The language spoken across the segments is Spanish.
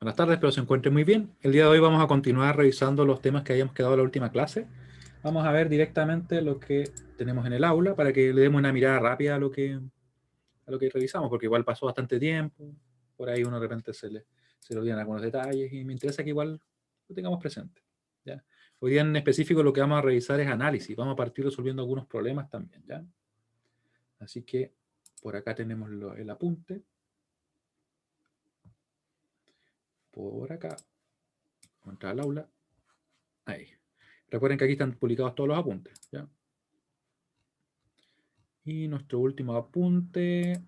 Buenas tardes, espero se encuentren muy bien. El día de hoy vamos a continuar revisando los temas que habíamos quedado en la última clase. Vamos a ver directamente lo que tenemos en el aula para que le demos una mirada rápida a lo que revisamos, porque igual pasó bastante tiempo, por ahí uno de repente se le olvidan algunos detalles y me interesa que igual lo tengamos presente, ¿ya? Hoy día en específico lo que vamos a revisar es análisis, vamos a partir resolviendo algunos problemas también, ¿ya? Así que por acá tenemos el apunte, por acá, entrar al aula, ahí. Recuerden que aquí están publicados todos los apuntes, ¿ya? Y nuestro último apunte,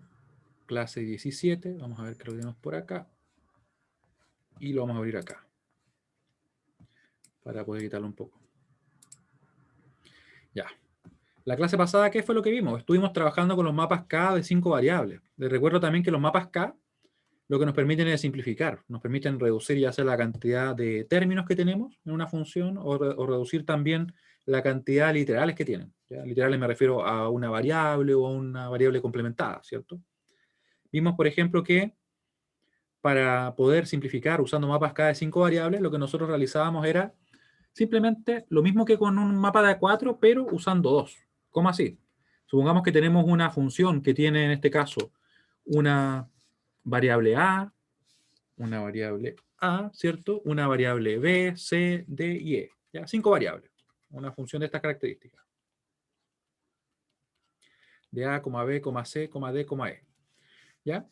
clase 17, vamos a ver qué lo tenemos por acá. Y lo vamos a abrir acá, para poder quitarlo un poco. Ya. La clase pasada, ¿qué fue lo que vimos? Estuvimos trabajando con los mapas K de 5 variables. Les recuerdo también que los mapas K lo que nos permiten es simplificar, nos permiten reducir ya sea la cantidad de términos que tenemos en una función o reducir también la cantidad de literales que tienen. ¿Ya? Literales me refiero a una variable o a una variable complementada, ¿cierto? Vimos, por ejemplo, que para poder simplificar usando mapas K de 5 variables, lo que nosotros realizábamos era simplemente lo mismo que con un mapa de A4, pero usando 2. ¿Cómo así? Supongamos que tenemos una función que tiene en este caso una variable A, ¿cierto? Una variable B, C, D y E. ¿Ya? 5 variables. Una función de estas características. De A, B, C, D, E. ¿Ya?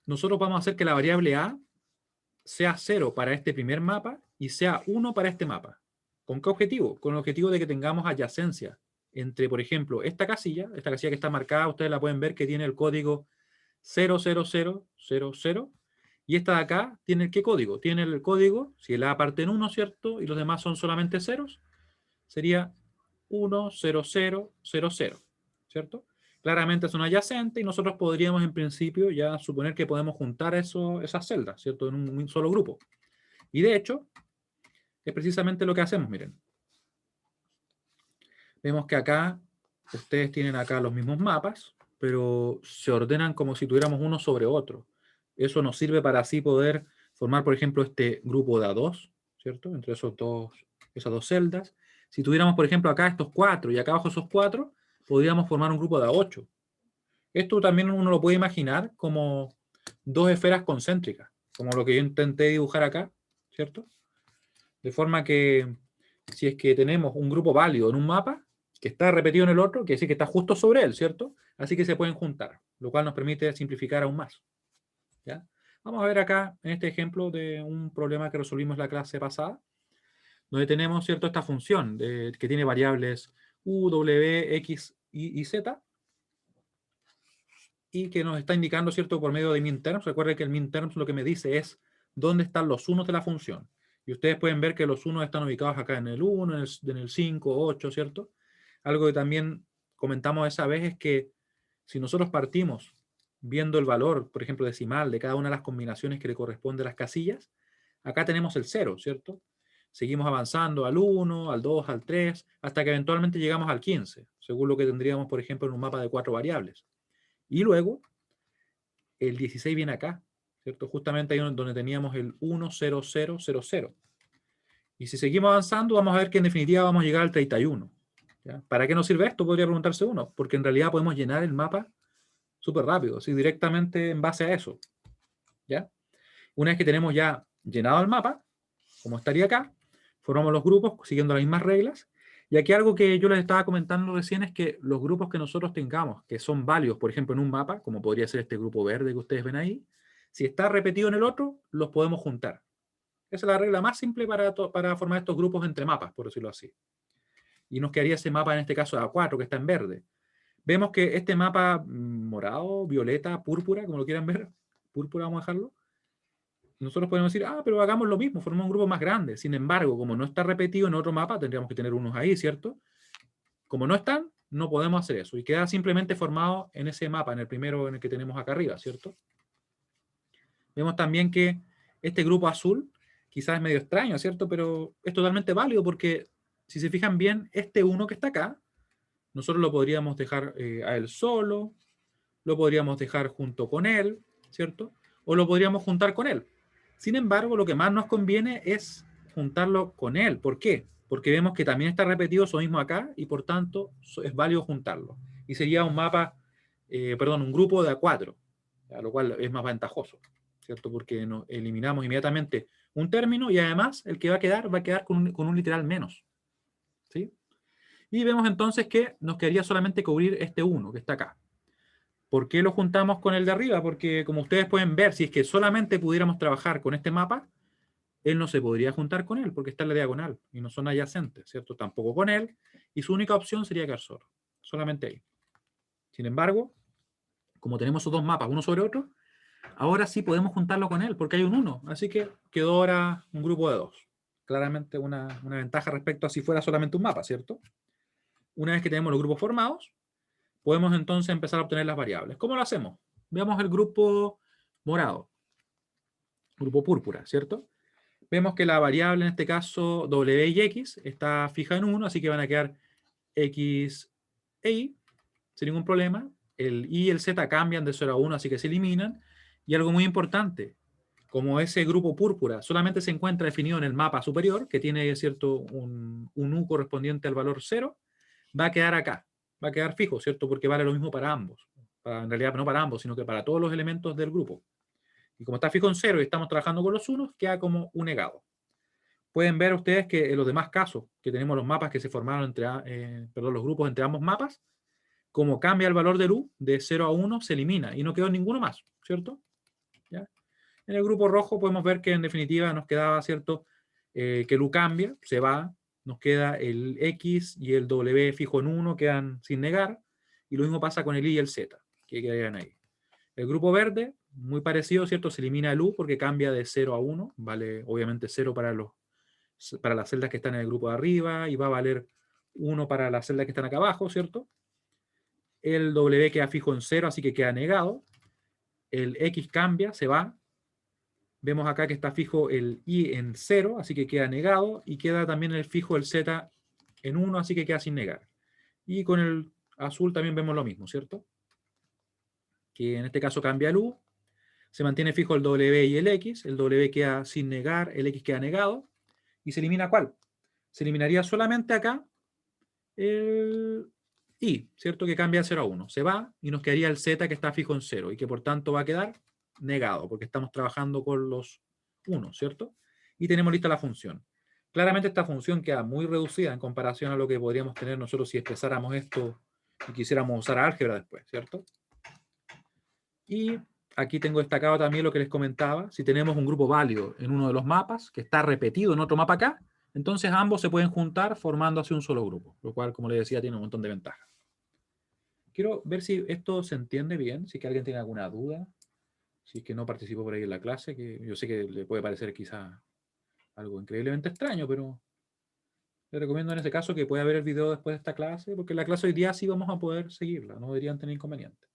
Nosotros vamos a hacer que la variable A sea 0 para este primer mapa y sea 1 para este mapa. ¿Con qué objetivo? Con el objetivo de que tengamos adyacencia entre, por ejemplo, esta casilla que está marcada, ustedes la pueden ver que tiene el código 00000, y esta de acá tiene ¿qué código? Tiene el código, si el A parte en 1, ¿cierto? Y los demás son solamente ceros, sería 10000, ¿cierto? Claramente son adyacentes y nosotros podríamos en principio ya suponer que podemos juntar esas celdas, ¿cierto? En un solo grupo. Y de hecho, es precisamente lo que hacemos, miren. Vemos que acá, ustedes tienen acá los mismos mapas, pero se ordenan como si tuviéramos uno sobre otro. Eso nos sirve para así poder formar, por ejemplo, este grupo de A2, ¿cierto? Entre esas dos celdas. Si tuviéramos, por ejemplo, acá estos 4 y acá abajo esos 4, podríamos formar un grupo de A8. Esto también uno lo puede imaginar como dos esferas concéntricas, como lo que yo intenté dibujar acá, ¿cierto? De forma que si es que tenemos un grupo válido en un mapa, que está repetido en el otro, quiere decir que está justo sobre él, ¿cierto? Así que se pueden juntar, lo cual nos permite simplificar aún más, ¿ya? Vamos a ver acá, en este ejemplo de un problema que resolvimos la clase pasada, donde tenemos, ¿cierto?, esta función que tiene variables u, w, x, y z, y que nos está indicando, ¿cierto?, por medio de minterms. Recuerden que el minterms lo que me dice es dónde están los unos de la función. Y ustedes pueden ver que los unos están ubicados acá en el 1, en el 5, 8, ¿cierto? Algo que también comentamos esa vez es que si nosotros partimos viendo el valor, por ejemplo, decimal de cada una de las combinaciones que le corresponde a las casillas, acá tenemos el 0, ¿cierto? Seguimos avanzando al 1, al 2, al 3, hasta que eventualmente llegamos al 15, según lo que tendríamos, por ejemplo, en un mapa de 4 variables. Y luego, el 16 viene acá, ¿cierto? Justamente ahí donde teníamos el 1, 0, 0, 0, 0. Y si seguimos avanzando, vamos a ver que en definitiva vamos a llegar al 31. ¿Ya? ¿Para qué nos sirve esto? Podría preguntarse uno. Porque en realidad podemos llenar el mapa súper rápido, ¿sí? Directamente en base a eso. ¿Ya? Una vez que tenemos ya llenado el mapa, como estaría acá, formamos los grupos siguiendo las mismas reglas. Y aquí algo que yo les estaba comentando recién es que los grupos que nosotros tengamos, que son válidos, por ejemplo, en un mapa, como podría ser este grupo verde que ustedes ven ahí, si está repetido en el otro, los podemos juntar. Esa es la regla más simple para formar estos grupos entre mapas, por decirlo así. Y nos quedaría ese mapa, en este caso, A4, que está en verde. Vemos que este mapa morado, violeta, púrpura, como lo quieran ver, púrpura vamos a dejarlo, nosotros podemos decir, pero hagamos lo mismo, formamos un grupo más grande. Sin embargo, como no está repetido en otro mapa, tendríamos que tener unos ahí, ¿cierto? Como no están, no podemos hacer eso. Y queda simplemente formado en ese mapa, en el primero en el que tenemos acá arriba, ¿cierto? Vemos también que este grupo azul quizás es medio extraño, ¿cierto? Pero es totalmente válido porque, si se fijan bien, este 1 que está acá, nosotros lo podríamos dejar a él solo, lo podríamos dejar junto con él, ¿cierto? O lo podríamos juntar con él. Sin embargo, lo que más nos conviene es juntarlo con él. ¿Por qué? Porque vemos que también está repetido eso mismo acá y por tanto es válido juntarlo. Y sería un mapa, perdón, un grupo de A4, lo cual es más ventajoso, ¿cierto? Porque eliminamos inmediatamente un término y además el que va a quedar con un literal menos, ¿sí? Y vemos entonces que nos quedaría solamente cubrir este 1 que está acá. ¿Por qué lo juntamos con el de arriba? Porque como ustedes pueden ver, si es que solamente pudiéramos trabajar con este mapa, él no se podría juntar con él, porque está en la diagonal, y no son adyacentes, ¿cierto? Tampoco con él, y su única opción sería quedar solo, solamente ahí. Sin embargo, como tenemos esos dos mapas, uno sobre otro, ahora sí podemos juntarlo con él, porque hay un 1, así que quedó ahora un grupo de 2. Claramente una ventaja respecto a si fuera solamente un mapa, ¿cierto? Una vez que tenemos los grupos formados, podemos entonces empezar a obtener las variables. ¿Cómo lo hacemos? Veamos el grupo morado, grupo púrpura, ¿cierto? Vemos que la variable, en este caso, W y X, está fija en 1, así que van a quedar X e Y, sin ningún problema. El Y y el Z cambian de 0 a 1, así que se eliminan. Y algo muy importante, como ese grupo púrpura solamente se encuentra definido en el mapa superior, que tiene, ¿cierto?, un U correspondiente al valor 0, va a quedar acá, va a quedar fijo, ¿cierto?, porque vale lo mismo para ambos. En realidad no para ambos, sino que para todos los elementos del grupo. Y como está fijo en 0 y estamos trabajando con los unos, queda como un negado. Pueden ver ustedes que en los demás casos, que tenemos los mapas que se formaron entre, los grupos entre ambos mapas, como cambia el valor del U de 0 a 1, se elimina y no quedó ninguno más, ¿cierto? ¿Ya? En el grupo rojo podemos ver que en definitiva nos quedaba, ¿cierto? Que el U cambia, se va, nos queda el X y el W fijo en 1, quedan sin negar, y lo mismo pasa con el Y y el Z, que quedan ahí. El grupo verde, muy parecido, ¿cierto? Se elimina el U porque cambia de 0 a 1, vale obviamente 0 para las celdas que están en el grupo de arriba y va a valer 1 para las celdas que están acá abajo, ¿cierto? El W queda fijo en 0, así que queda negado. El X cambia, se va. Vemos acá que está fijo el Y en 0, así que queda negado. Y queda también el fijo el Z en 1, así que queda sin negar. Y con el azul también vemos lo mismo, ¿cierto? Que en este caso cambia el U. Se mantiene fijo el W y el X. El W queda sin negar, el X queda negado. ¿Y se elimina cuál? Se eliminaría solamente acá el I, ¿cierto? Que cambia de 0 a 1. Se va y nos quedaría el Z que está fijo en 0 y que por tanto va a quedar negado porque estamos trabajando con los 1, ¿cierto? Y tenemos lista la función. Claramente esta función queda muy reducida en comparación a lo que podríamos tener nosotros si expresáramos esto y quisiéramos usar álgebra después, ¿cierto? Y aquí tengo destacado también lo que les comentaba. Si tenemos un grupo válido en uno de los mapas que está repetido en otro mapa acá, entonces ambos se pueden juntar formando así un solo grupo, lo cual, como les decía, tiene un montón de ventajas. Quiero ver si esto se entiende bien, si es que alguien tiene alguna duda, si es que no participó por ahí en la clase, que yo sé que le puede parecer quizá algo increíblemente extraño, pero le recomiendo en ese caso que pueda ver el video después de esta clase, porque la clase hoy día sí vamos a poder seguirla, no deberían tener inconveniente.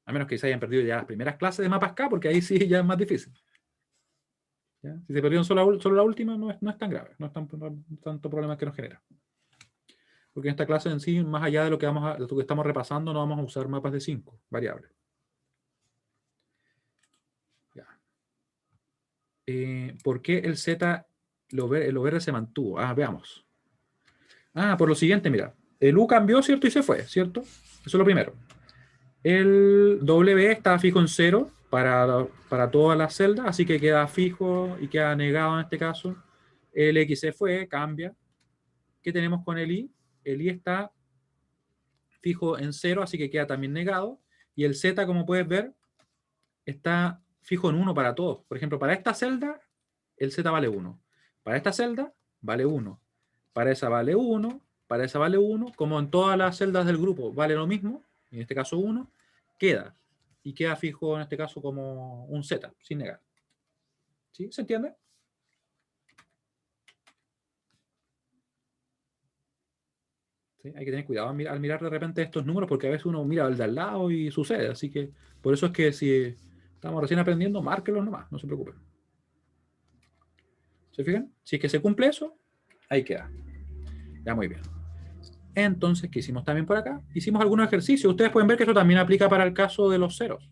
A menos que se hayan perdido ya las primeras clases de mapas K, porque ahí sí ya es más difícil. ¿Ya? Si se perdieron solo la última, no es tan grave, no es tanto problema que nos genera. Porque en esta clase en sí, más allá de lo que estamos repasando, no vamos a usar mapas de 5 variables. Ya. ¿Por qué el Z, lo verde se mantuvo? Veamos. Por lo siguiente, mira. El U cambió, ¿cierto? Y se fue, ¿cierto? Eso es lo primero. El W está fijo en 0 para todas las celdas, así que queda fijo y queda negado en este caso. El X se fue, cambia. ¿Qué tenemos con el Y? El Y está fijo en 0, así que queda también negado. Y el Z, como puedes ver, está fijo en 1 para todos. Por ejemplo, para esta celda, el Z vale 1. Para esta celda, vale 1. Para esa vale 1. Para esa vale 1. Como en todas las celdas del grupo vale lo mismo, en este caso 1, queda. Y queda fijo en este caso como un Z, sin negar. ¿Sí? ¿Se entiende? ¿Sí? Hay que tener cuidado al mirar de repente estos números, porque a veces uno mira al de al lado y sucede. Así que por eso es que si estamos recién aprendiendo, márquenlos nomás, no se preocupen. ¿Se fijan? Si es que se cumple eso, ahí queda. Ya, muy bien. Entonces, ¿qué hicimos también por acá? Hicimos algunos ejercicios. Ustedes pueden ver que eso también aplica para el caso de los ceros.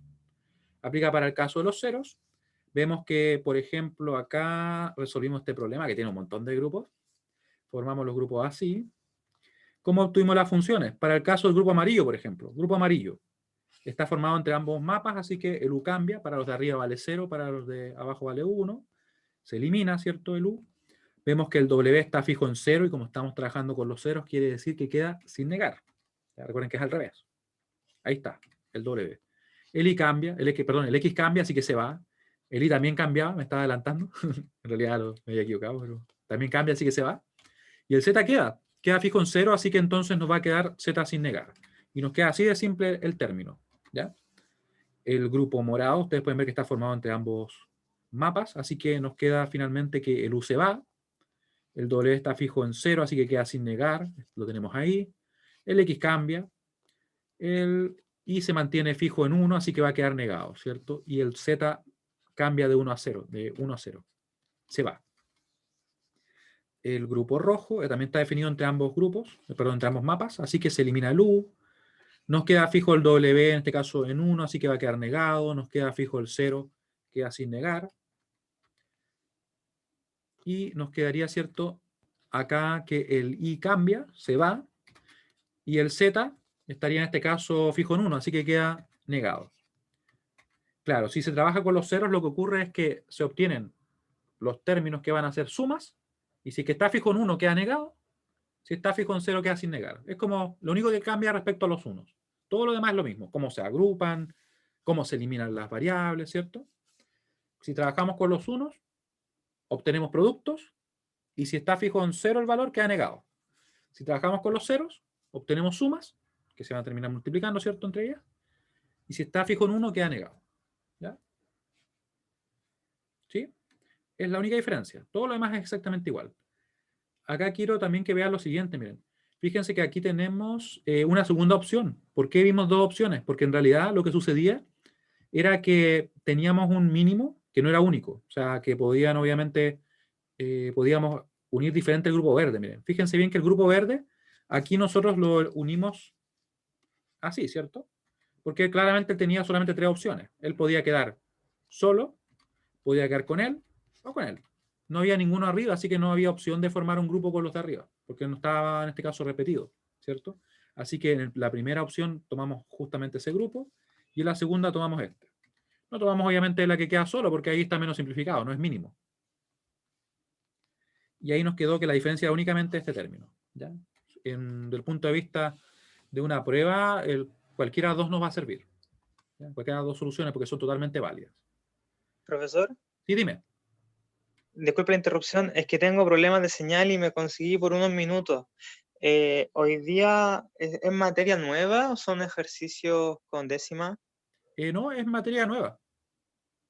Aplica para el caso de los ceros, vemos que, por ejemplo, acá resolvimos este problema que tiene un montón de grupos. Formamos los grupos así. ¿Cómo obtuvimos las funciones? Para el caso del grupo amarillo, por ejemplo. Grupo amarillo está formado entre ambos mapas, así que el U cambia. Para los de arriba vale 0, para los de abajo vale 1. Se elimina, ¿cierto? El U. Vemos que el W está fijo en 0 y como estamos trabajando con los ceros, quiere decir que queda sin negar. Ya, recuerden que es al revés. Ahí está, el W. El I cambia, el X cambia, así que se va. El I también cambiaba, me estaba adelantando. En realidad me había equivocado, pero también cambia, así que se va. Y el Z queda fijo en 0, así que entonces nos va a quedar Z sin negar. Y nos queda así de simple el término. ¿Ya? El grupo morado, ustedes pueden ver que está formado entre ambos mapas, así que nos queda finalmente que el U se va, el W está fijo en 0, así que queda sin negar, lo tenemos ahí. El X cambia, el Y se mantiene fijo en 1, así que va a quedar negado, ¿cierto? Y el Z cambia de 1 a 0, de 1 a 0. Se va. El grupo rojo también está definido entre ambos grupos, perdón, entre ambos mapas, así que se elimina el U. Nos queda fijo el W, en este caso en 1, así que va a quedar negado. Nos queda fijo el 0, queda sin negar. Y nos quedaría, ¿cierto? Acá que el I cambia, se va. Y el Z estaría en este caso fijo en 1, así que queda negado. Claro, si se trabaja con los ceros, lo que ocurre es que se obtienen los términos que van a ser sumas. Y si que está fijo en 1 queda negado. Si está fijo en 0 queda sin negar. Es como lo único que cambia respecto a los unos. Todo lo demás es lo mismo. Cómo se agrupan, cómo se eliminan las variables, ¿cierto? Si trabajamos con los unos, obtenemos productos. Y si está fijo en 0 el valor, queda negado. Si trabajamos con los ceros, obtenemos sumas, que se van a terminar multiplicando, ¿cierto? Entre ellas. Y si está fijo en 1, queda negado. ¿Ya? ¿Sí? Es la única diferencia. Todo lo demás es exactamente igual. Acá quiero también que vean lo siguiente, miren. Fíjense que aquí tenemos una segunda opción. ¿Por qué vimos dos opciones? Porque en realidad lo que sucedía era que teníamos un mínimo que no era único. O sea, que podían, obviamente, podíamos unir diferente el grupo verde. Miren, fíjense bien que el grupo verde, aquí nosotros lo unimos así, ¿cierto? Porque claramente él tenía solamente tres opciones. Él podía quedar solo, podía quedar con él o con él. No había ninguno arriba, así que no había opción de formar un grupo con los de arriba, porque no estaba en este caso repetido, ¿cierto? Así que en la primera opción tomamos justamente ese grupo y en la segunda tomamos este. No tomamos obviamente la que queda solo, porque ahí está menos simplificado, no es mínimo. Y ahí nos quedó que la diferencia era únicamente este término. ¿Ya? Desde el punto de vista de una prueba, cualquiera de dos nos va a servir. ¿Ya? Cualquiera de las dos soluciones, porque son totalmente válidas. Profesor, Sí, dime. disculpe la interrupción, es que tengo problemas de señal y me conseguí por unos minutos. ¿Hoy día es materia nueva o son ejercicios con décima? No, es materia nueva.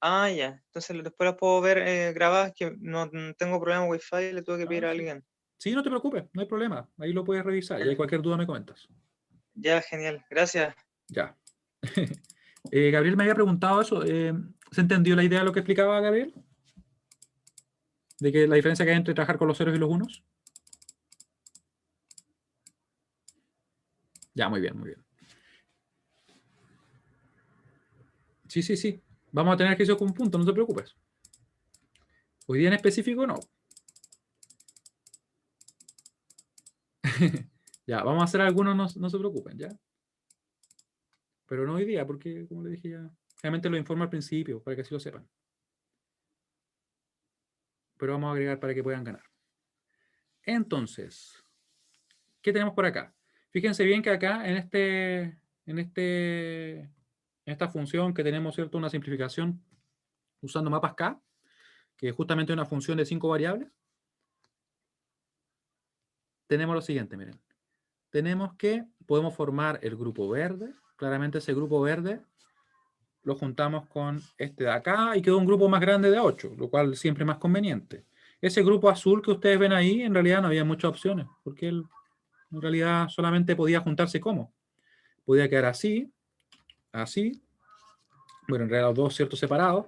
Ah, ya. Entonces después las puedo ver grabadas, que no tengo problema con Wi-Fi, le tuve que pedir a Sí. alguien. Sí, no te preocupes, no hay problema. Ahí lo puedes revisar. Y hay cualquier duda me comentas. Ya, genial. Gracias. Ya. Gabriel me había preguntado eso. ¿Se entendió la idea de lo que explicaba Gabriel? De que la diferencia que hay entre trabajar con los ceros y los unos. Ya, muy bien, muy bien. Sí, sí, sí. Vamos a tener ejercicios con puntos, no te preocupes. Hoy día en específico no. Ya, vamos a hacer algunos, no se preocupen, ¿ya? Pero no hoy día, porque como le dije ya, realmente lo informo al principio, para que así lo sepan. Pero vamos a agregar para que puedan ganar. Entonces, ¿qué tenemos por acá? Fíjense bien que acá en esta función que tenemos, ¿cierto? Una simplificación usando mapas K, que es justamente una función de 5 variables. Tenemos lo siguiente, miren. Tenemos que podemos formar el grupo verde. Claramente ese grupo verde lo juntamos con este de acá y quedó un grupo más grande de 8, lo cual siempre es más conveniente. Ese grupo azul que ustedes ven ahí, en realidad no había muchas opciones, porque él en realidad solamente podía juntarse como. Podía quedar así, así, bueno, en realidad los dos ciertos separados,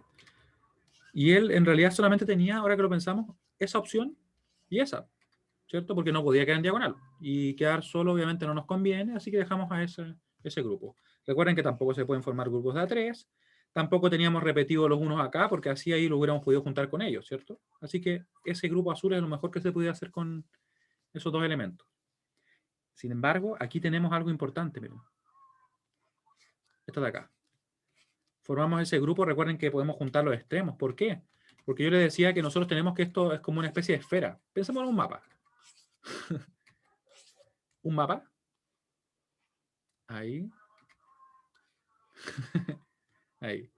y él en realidad solamente tenía, ahora que lo pensamos, esa opción y esa, ¿cierto? Porque no podía quedar en diagonal, y quedar solo obviamente no nos conviene, así que dejamos a ese grupo. Recuerden que tampoco se pueden formar grupos de A3, Tampoco teníamos repetido los unos acá, porque así ahí lo hubiéramos podido juntar con ellos, ¿cierto? Así que ese grupo azul es lo mejor que se podía hacer con esos dos elementos. Sin embargo, aquí tenemos algo importante, miren. Esto de acá. Formamos ese grupo, recuerden que podemos juntar los extremos. ¿Por qué? Porque yo les decía que nosotros tenemos que esto es como una especie de esfera. Pensemos en un mapa. Un mapa. Ahí. Ahí.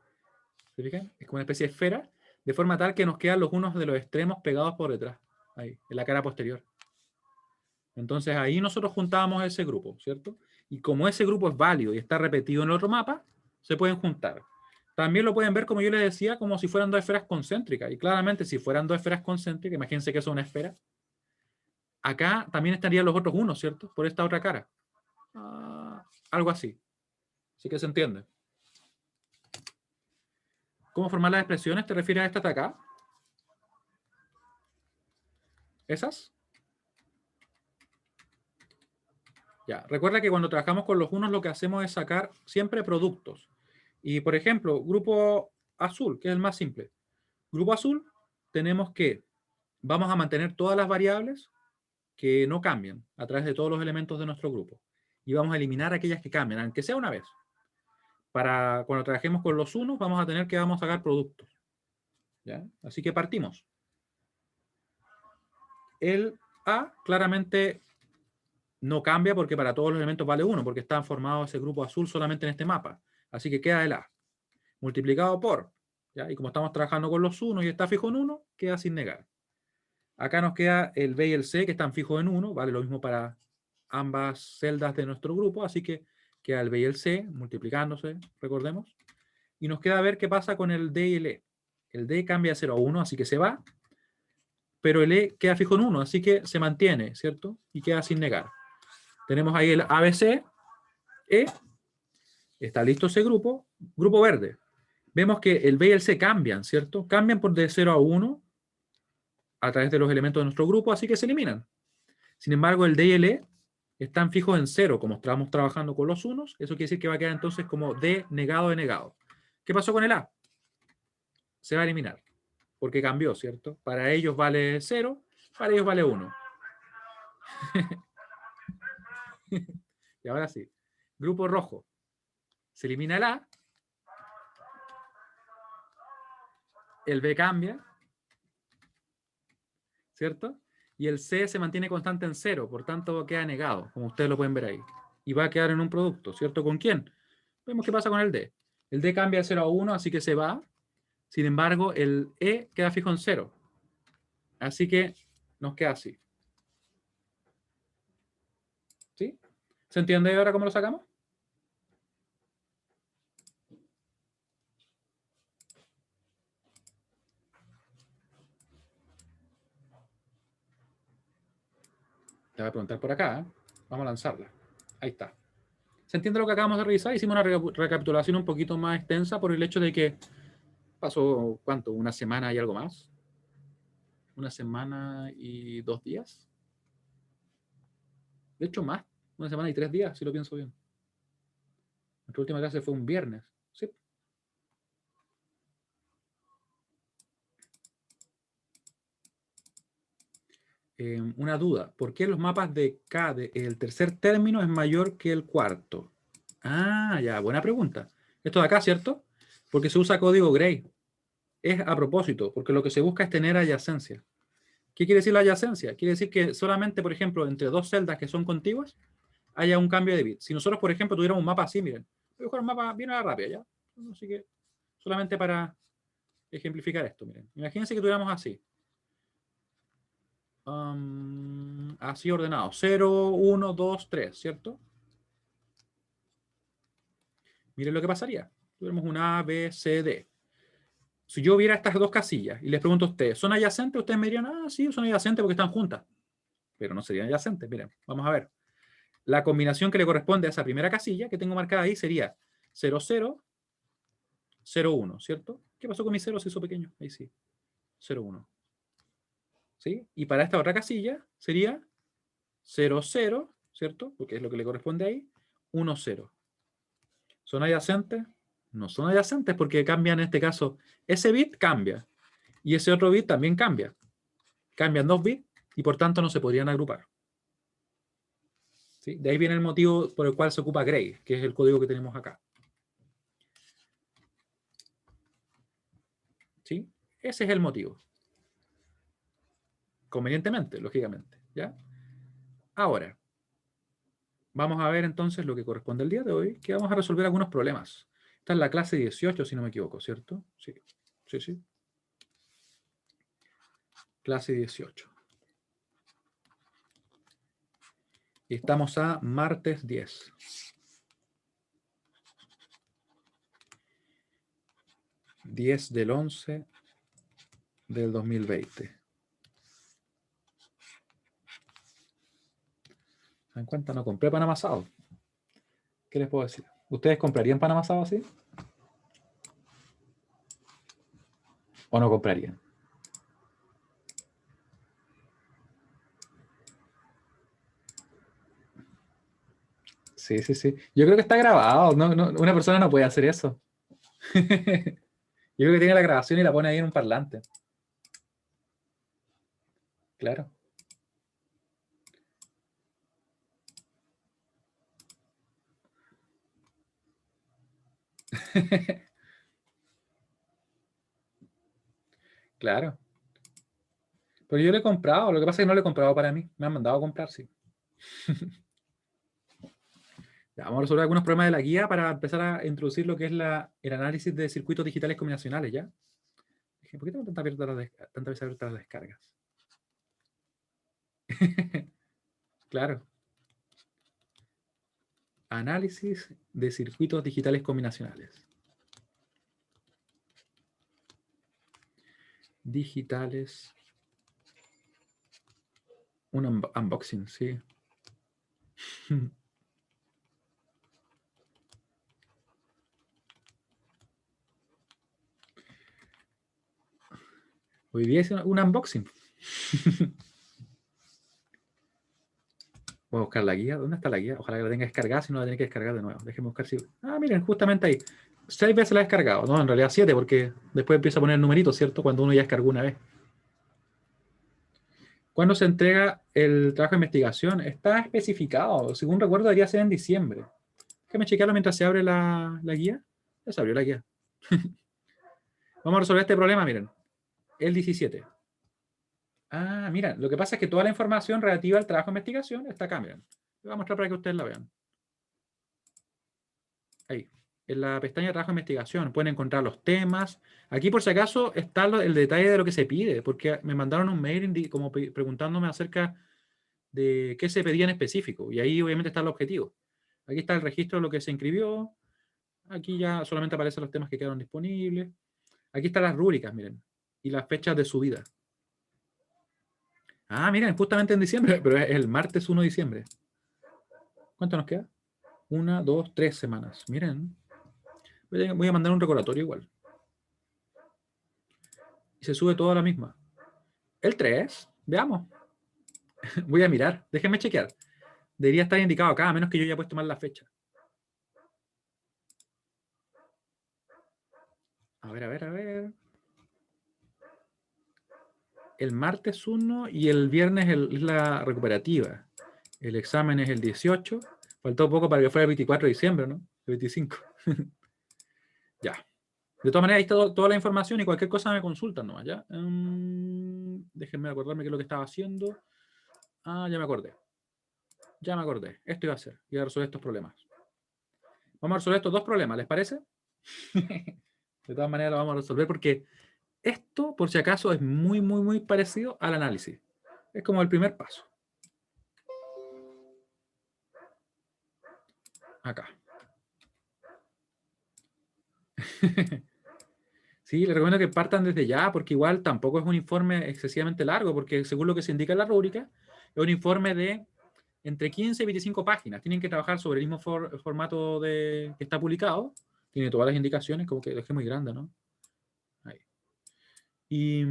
¿Se fijan? Es como una especie de esfera, de forma tal que nos quedan los unos de los extremos pegados por detrás. Ahí, en la cara posterior. Entonces ahí nosotros juntábamos ese grupo, ¿cierto? Y como ese grupo es válido y está repetido en el otro mapa, se pueden juntar. También lo pueden ver, como yo les decía, como si fueran dos esferas concéntricas. Y claramente, si fueran dos esferas concéntricas, imagínense que eso es una esfera, acá también estarían los otros unos, ¿cierto? Por esta otra cara. Algo así. Así que se entiende. ¿Cómo formar las expresiones? ¿Te refieres a esta de acá? ¿Esas? Ya, recuerda que cuando trabajamos con los unos lo que hacemos es sacar siempre productos. Y por ejemplo, grupo azul, que es el más simple. Grupo azul, tenemos que, vamos a mantener todas las variables que no cambian a través de todos los elementos de nuestro grupo. Y vamos a eliminar aquellas que cambian, aunque sea una vez. Para cuando trabajemos con los unos, vamos a tener que vamos a sacar productos. ¿Ya? Así que partimos. El A claramente no cambia porque para todos los elementos vale 1, porque está formado ese grupo azul solamente en este mapa. Así que queda el A. Multiplicado por, ¿ya? Y como estamos trabajando con los 1 y está fijo en 1, queda sin negar. Acá nos queda el B y el C que están fijos en 1, vale lo mismo para ambas celdas de nuestro grupo, así que queda el B y el C multiplicándose, recordemos. Y nos queda ver qué pasa con el D y el E. El D cambia de 0 a 1, así que se va, pero el E queda fijo en 1, así que se mantiene, ¿cierto? Y queda sin negar. Tenemos ahí el ABC, E, está listo ese grupo, grupo verde. Vemos que el B y el C cambian, ¿cierto? Cambian por de 0 a 1 a través de los elementos de nuestro grupo, así que se eliminan. Sin embargo, el D y el E están fijos en 0, como estamos trabajando con los unos, eso quiere decir que va a quedar entonces como D negado de negado. ¿Qué pasó con el A? Se va a eliminar, porque cambió, ¿cierto? Para ellos vale 0, para ellos vale 1. Y ahora sí, grupo rojo. Se elimina el A, el B cambia, ¿cierto? Y el C se mantiene constante en 0, por tanto queda negado, como ustedes lo pueden ver ahí. Y va a quedar en un producto, ¿cierto? ¿Con quién? Vemos qué pasa con el D. El D cambia de 0 a 1, así que se va. Sin embargo, el E queda fijo en 0. Así que nos queda así. ¿Sí? ¿Se entiende ahora cómo lo sacamos? Te voy a preguntar por acá. ¿Eh? Vamos a lanzarla. Ahí está. ¿Se entiende lo que acabamos de revisar? Hicimos una recapitulación un poquito más extensa por el hecho de que pasó, ¿cuánto? ¿Una semana y algo más? ¿Una semana y 2 días? De hecho, más. Una semana y 3 días, si lo pienso bien. Nuestra última clase fue un viernes. ¿Sí? Una duda. ¿Por qué los mapas de K el tercer término es mayor que el cuarto? Ah, ya, buena pregunta. Esto de acá, ¿cierto? Porque se usa código Gray. Es a propósito, porque lo que se busca es tener adyacencia. ¿Qué quiere decir la adyacencia? Quiere decir que solamente, por ejemplo, entre dos celdas que son contiguas, haya un cambio de bit. Si nosotros, por ejemplo, tuviéramos un mapa así, miren, voy a buscar un mapa bien a la rápida, ¿ya? Así que, solamente para ejemplificar esto, miren. Imagínense que tuviéramos así. Así ordenado. 0, 1, 2, 3, ¿cierto? Miren lo que pasaría. Tuviéramos un A, B, C, D. Si yo viera estas dos casillas y les pregunto a ustedes, ¿son adyacentes? Ustedes me dirían, ah, sí, son adyacentes porque están juntas. Pero no serían adyacentes. Miren, vamos a ver. La combinación que le corresponde a esa primera casilla que tengo marcada ahí sería 0, 0, 0, 1, ¿cierto? ¿Qué pasó con mi 0? Se hizo pequeño. Ahí sí. 0, 1. ¿Sí? Y para esta otra casilla sería 0, 0, ¿cierto? Porque es lo que le corresponde ahí. 1, 0. ¿Son adyacentes? No son adyacentes porque cambian en este caso. Ese bit cambia y ese otro bit también cambia. Cambian 2 bits y por tanto no se podrían agrupar. ¿Sí? De ahí viene el motivo por el cual se ocupa Gray, que es el código que tenemos acá. ¿Sí? Ese es el motivo. Convenientemente, lógicamente. ¿Ya? Ahora, vamos a ver entonces lo que corresponde al día de hoy, que vamos a resolver algunos problemas. Esta es la clase 18, si no me equivoco, ¿cierto? Sí, sí, sí. Clase 18. Y estamos a martes 10. 10/11 del 2020. ¿Se dan cuenta? No compré pan amasado. ¿Qué les puedo decir? ¿Ustedes comprarían pan amasado así? ¿O no comprarían? Sí, sí, sí. Yo creo que está grabado. Una persona no puede hacer eso. Yo creo que tiene la grabación y la pone ahí en un parlante. Claro. Claro. Pero yo lo he comprado. Lo que pasa es que no lo he comprado para mí. Me han mandado a comprar, sí. Ya, vamos a resolver algunos problemas de la guía para empezar a introducir lo que es el análisis de circuitos digitales combinacionales, ¿ya? ¿Por qué tengo tantas veces abiertas las descargas? Claro. Análisis de circuitos digitales combinacionales. Digitales. Un unboxing, sí. Hoy día es un unboxing. Voy a buscar la guía. ¿Dónde está la guía? Ojalá que la tenga descargada, si no la tengo que descargar de nuevo. Déjenme buscar si... Ah, miren, justamente ahí. 6 veces la he descargado. No, en realidad 7, porque después empieza a poner numeritos, ¿cierto? Cuando uno ya descargó una vez. ¿Cuándo se entrega el trabajo de investigación? Está especificado. Según recuerdo, debería ser en diciembre. Déjame chequearlo mientras se abre la guía. Ya se abrió la guía. Vamos a resolver este problema, miren. El 17. Ah, mira, lo que pasa es que toda la información relativa al trabajo de investigación está acá, miren. Lo voy a mostrar para que ustedes la vean. Ahí, en la pestaña de trabajo de investigación, pueden encontrar los temas. Aquí, por si acaso, está el detalle de lo que se pide, porque me mandaron un mail como preguntándome acerca de qué se pedía en específico. Y ahí, obviamente, está el objetivo. Aquí está el registro de lo que se inscribió. Aquí ya solamente aparecen los temas que quedaron disponibles. Aquí están las rúbricas, miren. Y las fechas de subida. Ah, miren, justamente en diciembre, pero es el martes 1 de diciembre. ¿Cuánto nos queda? 1, 2, 3 semanas. Miren. Voy a mandar un recordatorio igual. Y se sube todo a la misma. El 3, veamos. Voy a mirar, déjenme chequear. Debería estar indicado acá, a menos que yo haya puesto mal la fecha. A ver, a ver, a ver. El martes 1 y el viernes es la recuperativa. El examen es el 18. Faltó poco para que fuera el 24 de diciembre, ¿no? El 25. Ya. De todas maneras, ahí está toda la información y cualquier cosa me consultan nomás, ¿ya? Déjenme acordarme qué es lo que estaba haciendo. Ah, ya me acordé. Ya me acordé. Esto iba a ser. Iba a resolver estos problemas. Vamos a resolver estos dos problemas, ¿les parece? De todas maneras lo vamos a resolver porque esto, por si acaso, es muy, muy, muy parecido al análisis. Es como el primer paso. Acá. Sí, les recomiendo que partan desde ya, porque igual tampoco es un informe excesivamente largo, porque según lo que se indica en la rúbrica, es un informe de entre 15 y 25 páginas. Tienen que trabajar sobre el mismo formato que está publicado. Tiene todas las indicaciones, como que es muy grande, ¿no? Ahí. Y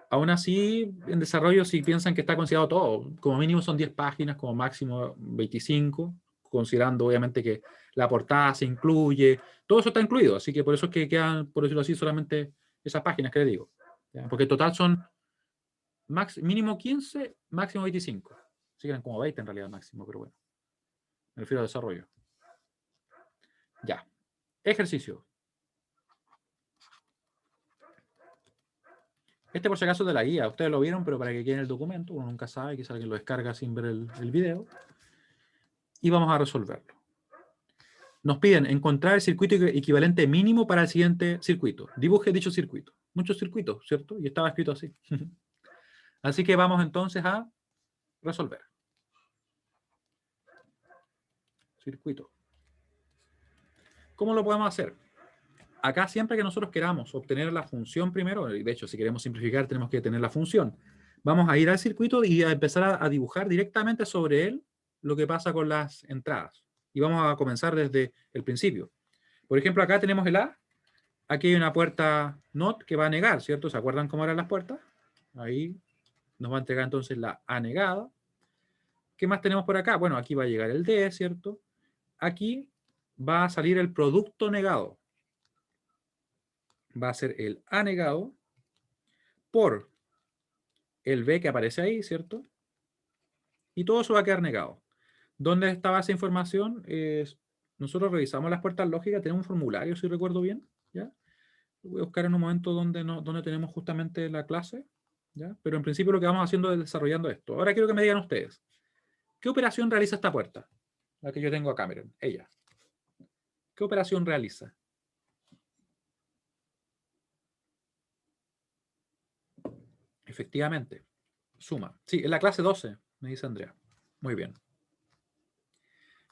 aún así, en desarrollo, si piensan que está considerado todo, como mínimo son 10 páginas, como máximo 25. considerando obviamente que la portada se incluye, todo eso está incluido, así que por eso es que quedan, por decirlo así, solamente esas páginas que les digo, ¿ya? Porque en total son mínimo 15, máximo 25. Así que eran como 20 en realidad máximo, pero bueno. Me refiero a desarrollo. Ya. Ejercicio. Este por si acaso es de la guía. Ustedes lo vieron, pero para que quede en el documento, uno nunca sabe, quizás alguien lo descarga sin ver el video. Y vamos a resolverlo. Nos piden encontrar el circuito equivalente mínimo para el siguiente circuito. Dibuje dicho circuito. Muchos circuitos, ¿cierto? Y estaba escrito así. Así que vamos entonces a resolver. Circuito. ¿Cómo lo podemos hacer? Acá siempre que nosotros queramos obtener la función primero, y de hecho si queremos simplificar tenemos que tener la función, vamos a ir al circuito y a empezar a dibujar directamente sobre él lo que pasa con las entradas. Y vamos a comenzar desde el principio. Por ejemplo, acá tenemos el A, aquí hay una puerta NOT que va a negar, ¿cierto? ¿Se acuerdan cómo eran las puertas? Ahí nos va a entregar entonces la A negada. ¿Qué más tenemos por acá? Bueno, aquí va a llegar el D, ¿cierto? Aquí va a salir el producto negado. Va a ser el A negado por el B que aparece ahí, ¿cierto? Y todo eso va a quedar negado. ¿Dónde estaba esa información? Nosotros revisamos las puertas lógicas, tenemos un formulario, si recuerdo bien, ¿ya? Voy a buscar en un momento donde tenemos justamente la clase, ¿ya? Pero en principio lo que vamos haciendo es desarrollando esto. Ahora quiero que me digan ustedes, ¿qué operación realiza esta puerta? La que yo tengo acá, miren, ella. ¿Qué operación realiza? Efectivamente, suma. Sí, en la clase 12, me dice Andrea. Muy bien.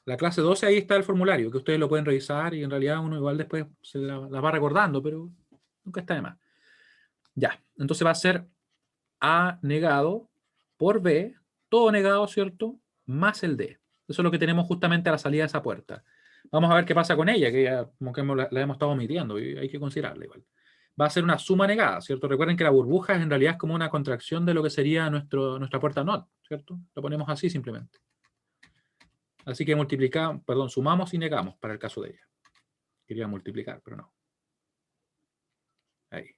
La clase 12, ahí está el formulario, que ustedes lo pueden revisar y en realidad uno igual después se la va recordando, pero nunca está de más. Ya, entonces va a ser A negado por B, todo negado, ¿cierto? Más el D. Eso es lo que tenemos justamente a la salida de esa puerta. Vamos a ver qué pasa con ella, que ya como que la hemos estado omitiendo y hay que considerarla igual. Va a ser una suma negada, ¿cierto? Recuerden que la burbuja en realidad es como una contracción de lo que sería nuestra puerta NOT, ¿cierto? Lo ponemos así simplemente. Así que multiplicamos, perdón, sumamos y negamos para el caso de ella. Quería multiplicar, pero no. Ahí.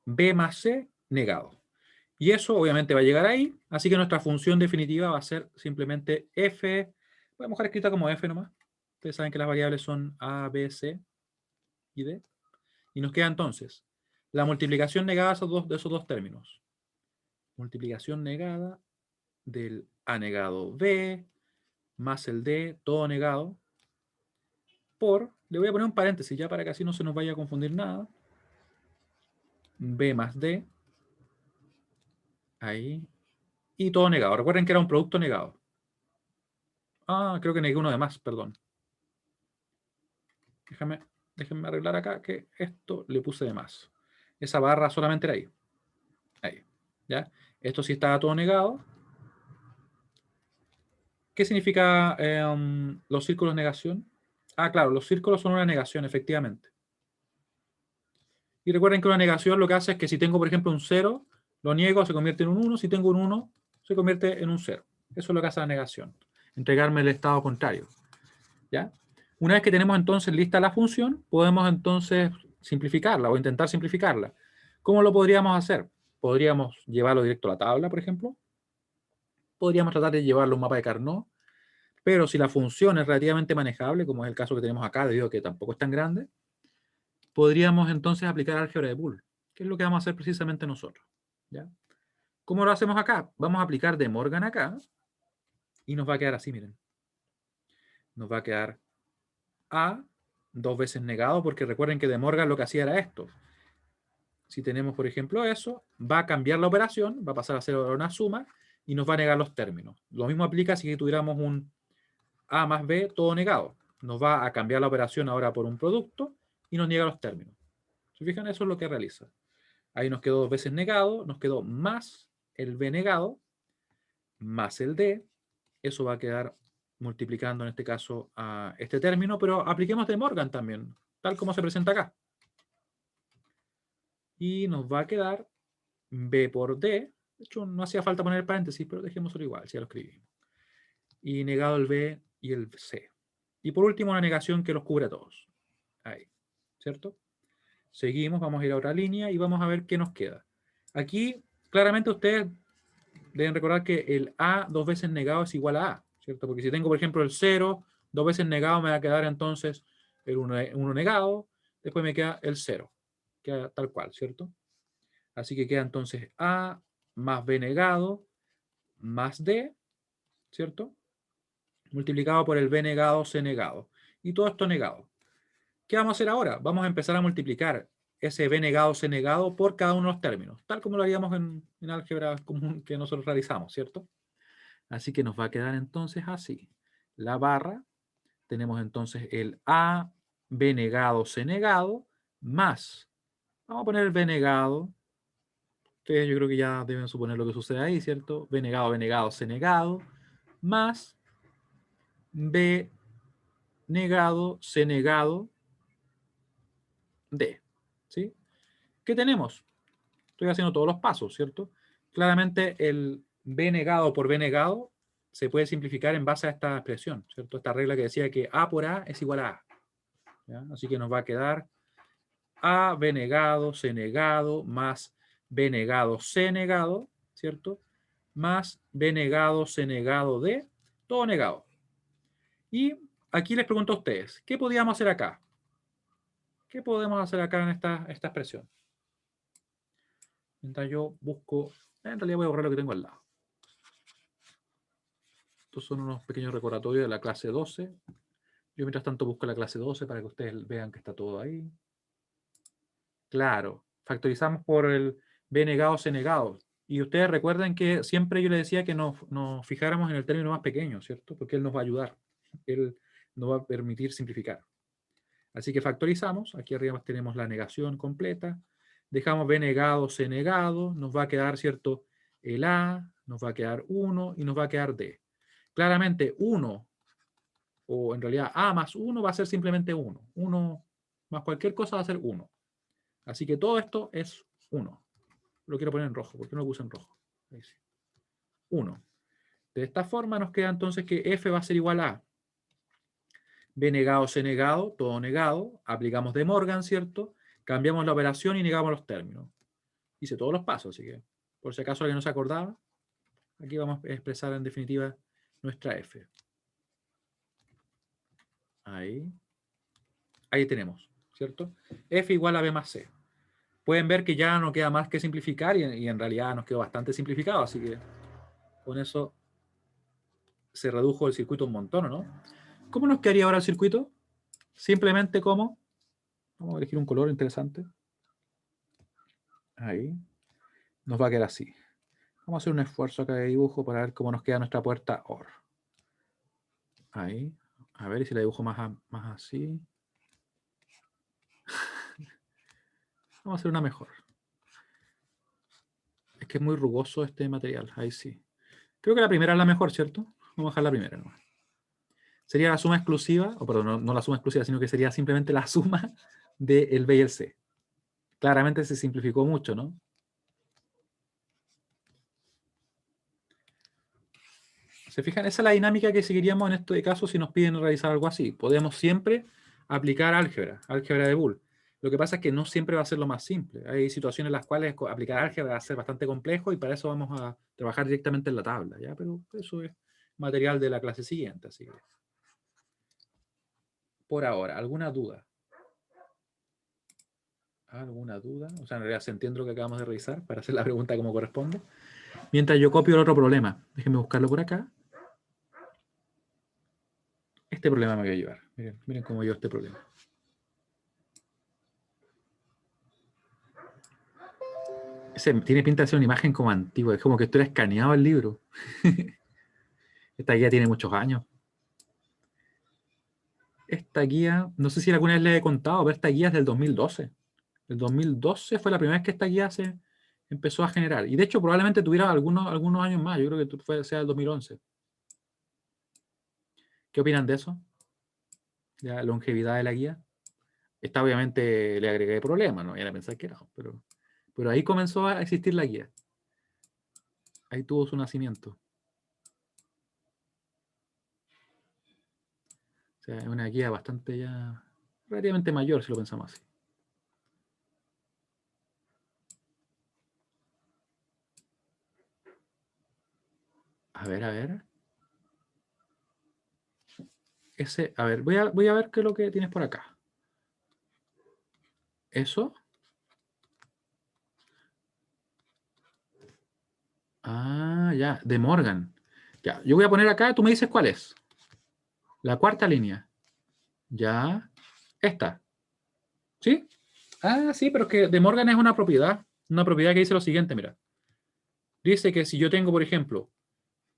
B más C, negado. Y eso obviamente va a llegar ahí, así que nuestra función definitiva va a ser simplemente f, voy a dejar escrita como f nomás. Ustedes saben que las variables son a, b, c y d. Y nos queda entonces la multiplicación negada de esos dos términos. Multiplicación negada del a negado b más el d, todo negado, por, le voy a poner un paréntesis ya para que así no se nos vaya a confundir nada, b más d, ahí, y todo negado. Recuerden que era un producto negado. Ah, creo que negué uno de más, perdón. Déjenme arreglar acá que esto le puse de más. Esa barra solamente era ahí. Ahí. ¿Ya? Esto sí estaba todo negado. ¿Qué significa los círculos negación? Ah, claro, los círculos son una negación, efectivamente. Y recuerden que una negación lo que hace es que si tengo, por ejemplo, un 0, lo niego, se convierte en un 1. Si tengo un 1, se convierte en un 0. Eso es lo que hace la negación. Entregarme el estado contrario. ¿Ya? Una vez que tenemos entonces lista la función, podemos entonces simplificarla o intentar simplificarla. ¿Cómo lo podríamos hacer? Podríamos llevarlo directo a la tabla, por ejemplo. Podríamos tratar de llevarlo a un mapa de Carnot. Pero si la función es relativamente manejable, como es el caso que tenemos acá, debido a que tampoco es tan grande, podríamos entonces aplicar álgebra de Boole, que es lo que vamos a hacer precisamente nosotros. ¿Ya? ¿Cómo lo hacemos acá? Vamos a aplicar De Morgan acá y nos va a quedar así, miren. Nos va a quedar A dos veces negado, porque recuerden que De Morgan lo que hacía era esto. Si tenemos, por ejemplo, eso, va a cambiar la operación, va a pasar a ser una suma y nos va a negar los términos. Lo mismo aplica si tuviéramos un A más B todo negado. Nos va a cambiar la operación ahora por un producto y nos niega los términos. ¿Se fijan? Eso es lo que realiza. Ahí nos quedó dos veces negado, nos quedó más el B negado, más el D. Eso va a quedar multiplicando en este caso a este término, pero apliquemos De Morgan también, tal como se presenta acá. Y nos va a quedar B por D. De hecho, no hacía falta poner paréntesis, pero dejémoslo igual, si ya lo escribimos. Y negado el B y el C. Y por último, una negación que los cubre a todos. Ahí, ¿cierto? Seguimos, vamos a ir a otra línea y vamos a ver qué nos queda. Aquí, claramente ustedes deben recordar que el A 2 veces negado es igual a A, ¿cierto? Porque si tengo, por ejemplo, el 0, 2 veces negado, me va a quedar entonces el 1 negado, después me queda el 0. Queda tal cual, ¿cierto? Así que queda entonces A más B negado más D, ¿cierto? Multiplicado por el B negado, C negado. Y todo esto negado. ¿Qué vamos a hacer ahora? Vamos a empezar a multiplicar ese B negado, C negado por cada uno de los términos, tal como lo haríamos en álgebra común que nosotros realizamos, ¿cierto? Así que nos va a quedar entonces así. La barra, tenemos entonces el A, B negado, C negado, más, vamos a poner el B negado. Ustedes yo creo que ya deben suponer lo que sucede ahí, ¿cierto? B negado, C negado, más B negado, C negado, D. ¿Sí? ¿Qué tenemos? Estoy haciendo todos los pasos, ¿cierto? Claramente el B negado por B negado se puede simplificar en base a esta expresión, ¿cierto? Esta regla que decía que A por A es igual a A. ¿Ya? Así que nos va a quedar A, B negado, C negado, más B negado, C negado, ¿cierto? Más B negado, C negado, D, todo negado. Y aquí les pregunto a ustedes, ¿qué podíamos hacer acá? ¿Qué podemos hacer acá en esta expresión? Mientras yo busco, en realidad voy a borrar lo que tengo al lado. Estos son unos pequeños recordatorios de la clase 12. Yo mientras tanto busco la clase 12 para que ustedes vean que está todo ahí. Claro, factorizamos por el B negado, C negado. Y ustedes recuerden que siempre yo les decía que nos fijáramos en el término más pequeño, ¿cierto? Porque él nos va a ayudar. Él nos va a permitir simplificar. Así que factorizamos. Aquí arriba tenemos la negación completa. Dejamos B negado, C negado. Nos va a quedar, ¿cierto? El A, nos va a quedar 1 y nos va a quedar D. Claramente 1, o en realidad A más 1 va a ser simplemente 1. 1 más cualquier cosa va a ser 1. Así que todo esto es 1. Lo quiero poner en rojo. ¿Por qué no lo puse en rojo? Ahí sí. 1. De esta forma nos queda entonces que F va a ser igual a B negado, C negado, todo negado. Aplicamos De Morgan, ¿cierto? Cambiamos la operación y negamos los términos. Hice todos los pasos, así que por si acaso alguien no se acordaba, aquí vamos a expresar en definitiva nuestra F. Ahí. Ahí tenemos, ¿cierto? F igual a B más C. Pueden ver que ya no queda más que simplificar y en realidad nos quedó bastante simplificado, así que con eso se redujo el circuito un montón, ¿no? ¿Cómo nos quedaría ahora el circuito? Simplemente como, vamos a elegir un color interesante. Ahí. Nos va a quedar así. Vamos a hacer un esfuerzo acá de dibujo para ver cómo nos queda nuestra puerta OR. Ahí. A ver si la dibujo más así. Vamos a hacer una mejor. Es que es muy rugoso este material. Ahí sí. Creo que la primera es la mejor, ¿cierto? Vamos a dejar la primera nomás. Sería la suma exclusiva, o perdón, no la suma exclusiva, sino que sería simplemente la suma del B y el C. Claramente se simplificó mucho, ¿no? ¿Se fijan? Esa es la dinámica que seguiríamos en este caso si nos piden realizar algo así. Podemos siempre aplicar álgebra de Boole. Lo que pasa es que no siempre va a ser lo más simple. Hay situaciones en las cuales aplicar álgebra va a ser bastante complejo y para eso vamos a trabajar directamente en la tabla, ¿ya? Pero eso es material de la clase siguiente, así que... Por ahora, ¿alguna duda? ¿Alguna duda? O sea, en realidad se entiende lo que acabamos de revisar para hacer la pregunta como corresponde. Mientras yo copio el otro problema. Déjenme buscarlo por acá. Este problema me voy a llevar. Miren, miren cómo llevo este problema. Tiene pinta de ser una imagen como antigua. Es como que estuviera escaneado el libro. Esta guía tiene muchos años. Esta guía, no sé si alguna vez le he contado, pero esta guía es del 2012. El 2012 fue la primera vez que esta guía se empezó a generar. Y de hecho probablemente tuviera algunos años más. Yo creo que sea el 2011. ¿Qué opinan de eso? La longevidad de la guía. Esta obviamente le agregué problemas, no era pensar que no, pero ahí comenzó a existir la guía. Ahí tuvo su nacimiento. sea, es una guía bastante ya relativamente mayor si lo pensamos así. A ver, a ver. A ver, voy a ver qué es lo que tienes por acá. ¿Eso? Ah, ya, de Morgan. Ya, yo voy a poner acá, tú me dices cuál es. La cuarta línea. Ya. Esta. ¿Sí? Ah, sí, pero es que de Morgan es una propiedad que dice lo siguiente, mira. Dice que si yo tengo, por ejemplo,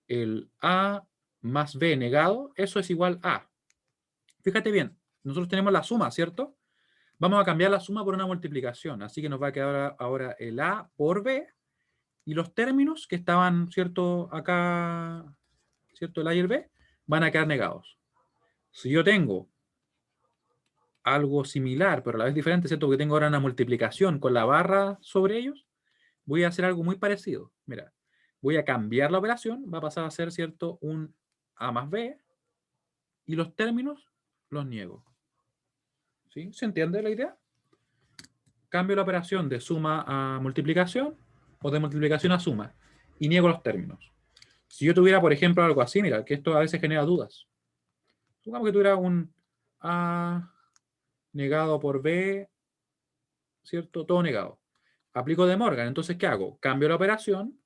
el A más B negado, eso es igual a. Fíjate bien, nosotros tenemos la suma, ¿cierto? Vamos a cambiar la suma por una multiplicación, así que nos va a quedar ahora el A por B y los términos que estaban, ¿cierto? Acá, ¿cierto? El A y el B van a quedar negados. Si yo tengo algo similar, pero a la vez diferente, ¿cierto? Porque tengo ahora una multiplicación con la barra sobre ellos, voy a hacer algo muy parecido. Mira, voy a cambiar la operación, va a pasar a ser, ¿cierto? Un A más B y los términos los niego. ¿Sí? ¿Se entiende la idea? Cambio la operación de suma a multiplicación o de multiplicación a suma y niego los términos. Si yo tuviera, por ejemplo, algo así, mira, que esto a veces genera dudas. Supongamos que tuviera un A negado por B, ¿cierto? Todo negado. Aplico de Morgan, entonces, ¿qué hago? Cambio la operación,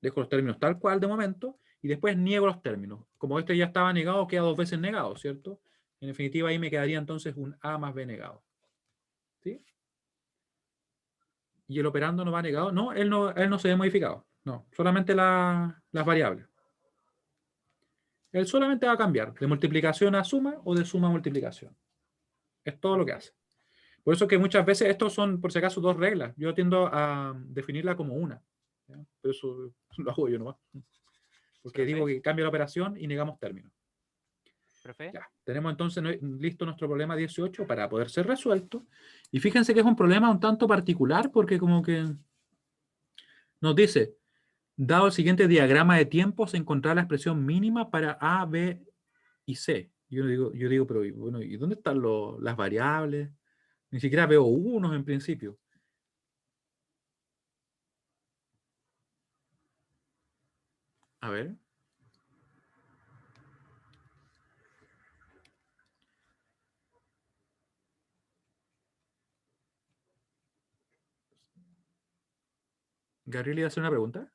dejo los términos tal cual de momento, y después niego los términos. Como este ya estaba negado, queda dos veces negado, ¿cierto? En definitiva, ahí me quedaría entonces un A más B negado. ¿Sí? ¿Y el operando no va negado? No, él no se ve modificado. No, solamente las variables. Él solamente va a cambiar de multiplicación a suma o de suma a multiplicación. Es todo lo que hace. Por eso que muchas veces estos son, por si acaso, dos reglas. Yo tiendo a definirla como una. ¿Ya? Pero eso lo hago yo nomás. Porque digo que cambia la operación y negamos términos. ¿Profe? Ya, tenemos entonces listo nuestro problema 18 para poder ser resuelto. Y fíjense que es un problema un tanto particular porque como que nos dice, dado el siguiente diagrama de tiempos, encontrar la expresión mínima para A, B y C. Yo digo, pero bueno, ¿y dónde están las variables? Ni siquiera veo unos en principio. A ver. Gabriel iba a hacer una pregunta.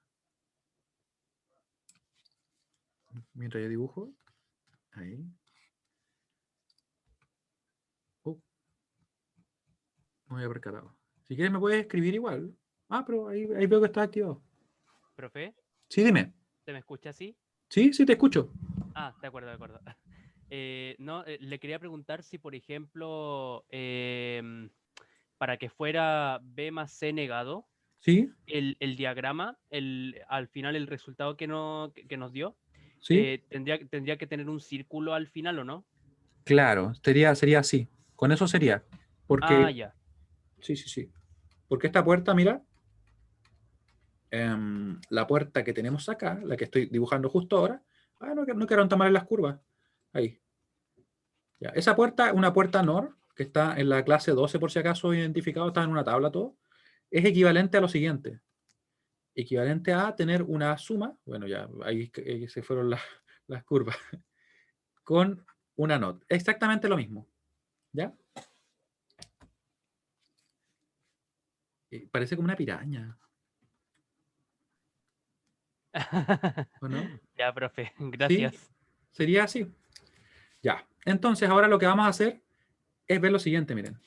Mientras yo dibujo. Ahí. No había percatado. Si quieres me puedes escribir igual. Ah, pero ahí veo que está activado. ¿Profe? Sí, dime. ¿Se me escucha así? Sí, sí, te escucho. Ah, de acuerdo, de acuerdo. No, le quería preguntar si, por ejemplo, para que fuera B más C negado, Sí, el diagrama, al final el resultado que nos dio, sí. tendría que tener un círculo al final, ¿o no? Claro, sería así. Con eso sería. Ah, Porque, ya. sí, sí, sí. Porque esta puerta, mira, la puerta que tenemos acá, la que estoy dibujando justo ahora, no quedaron tan mal en las curvas. Ahí. Ya. Esa puerta, una puerta NOR, que está en la clase 12 por si acaso identificado, está en una tabla todo, es equivalente a lo siguiente. Equivalente a tener una suma, bueno, ya ahí se fueron las curvas, con una NOT. Exactamente lo mismo. ¿Ya? Parece como una piraña, ¿o no? Ya, profe, Sí, gracias. sería así. Ya. Entonces, ahora lo que vamos a hacer es ver lo siguiente, miren.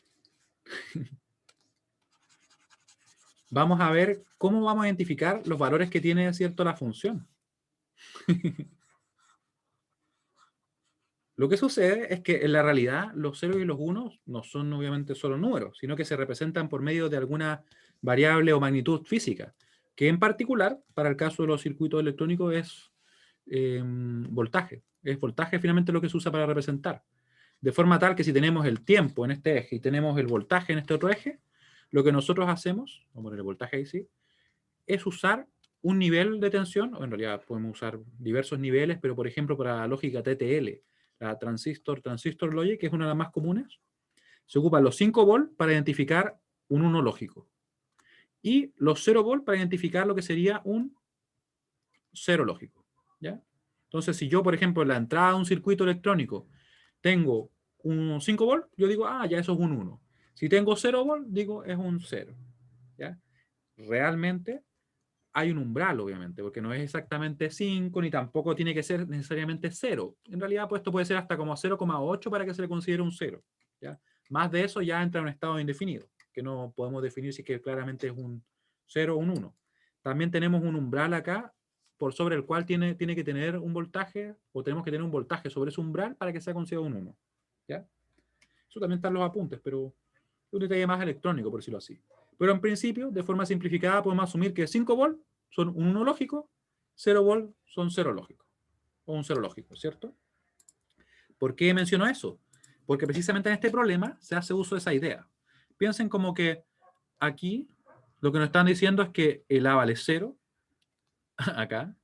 Vamos a ver cómo vamos a identificar los valores que tiene, ¿cierto?, la función. Lo que sucede es que en la realidad los ceros y los unos no son obviamente solo números, sino que se representan por medio de alguna variable o magnitud física, que en particular, para el caso de los circuitos electrónicos, es voltaje. Es voltaje finalmente lo que se usa para representar. De forma tal que si tenemos el tiempo en este eje y tenemos el voltaje en este otro eje, lo que nosotros hacemos, vamos a poner el voltaje ahí sí, es usar un nivel de tensión, o en realidad podemos usar diversos niveles, pero por ejemplo para la lógica TTL, la transistor logic, que es una de las más comunes, se ocupan los 5 volts para identificar un 1 lógico. Y los 0 volts para identificar lo que sería un 0 lógico. ¿Ya? Entonces, si yo, por ejemplo, en la entrada de un circuito electrónico tengo un 5 volts, yo digo, ya eso es un 1. Si tengo 0 volts, digo, es un 0. ¿Ya? Realmente hay un umbral, obviamente, porque no es exactamente 5, ni tampoco tiene que ser necesariamente 0. En realidad, pues esto puede ser hasta como 0,8 para que se le considere un 0. ¿Ya? Más de eso ya entra en un estado indefinido, que no podemos definir si que claramente es un 0 o un 1. También tenemos un umbral acá, por sobre el cual tiene que tener un voltaje, o tenemos que tener un voltaje sobre ese umbral para que sea considerado un 1. ¿Ya? Eso también están los apuntes, pero es un detalle más electrónico, por decirlo así. Pero en principio, de forma simplificada, podemos asumir que 5 volts son un 1 lógico, 0 volts son 0 lógico, o un 0 lógico, ¿cierto? ¿Por qué menciono eso? Porque precisamente en este problema se hace uso de esa idea. Piensen como que aquí lo que nos están diciendo es que el A vale 0, acá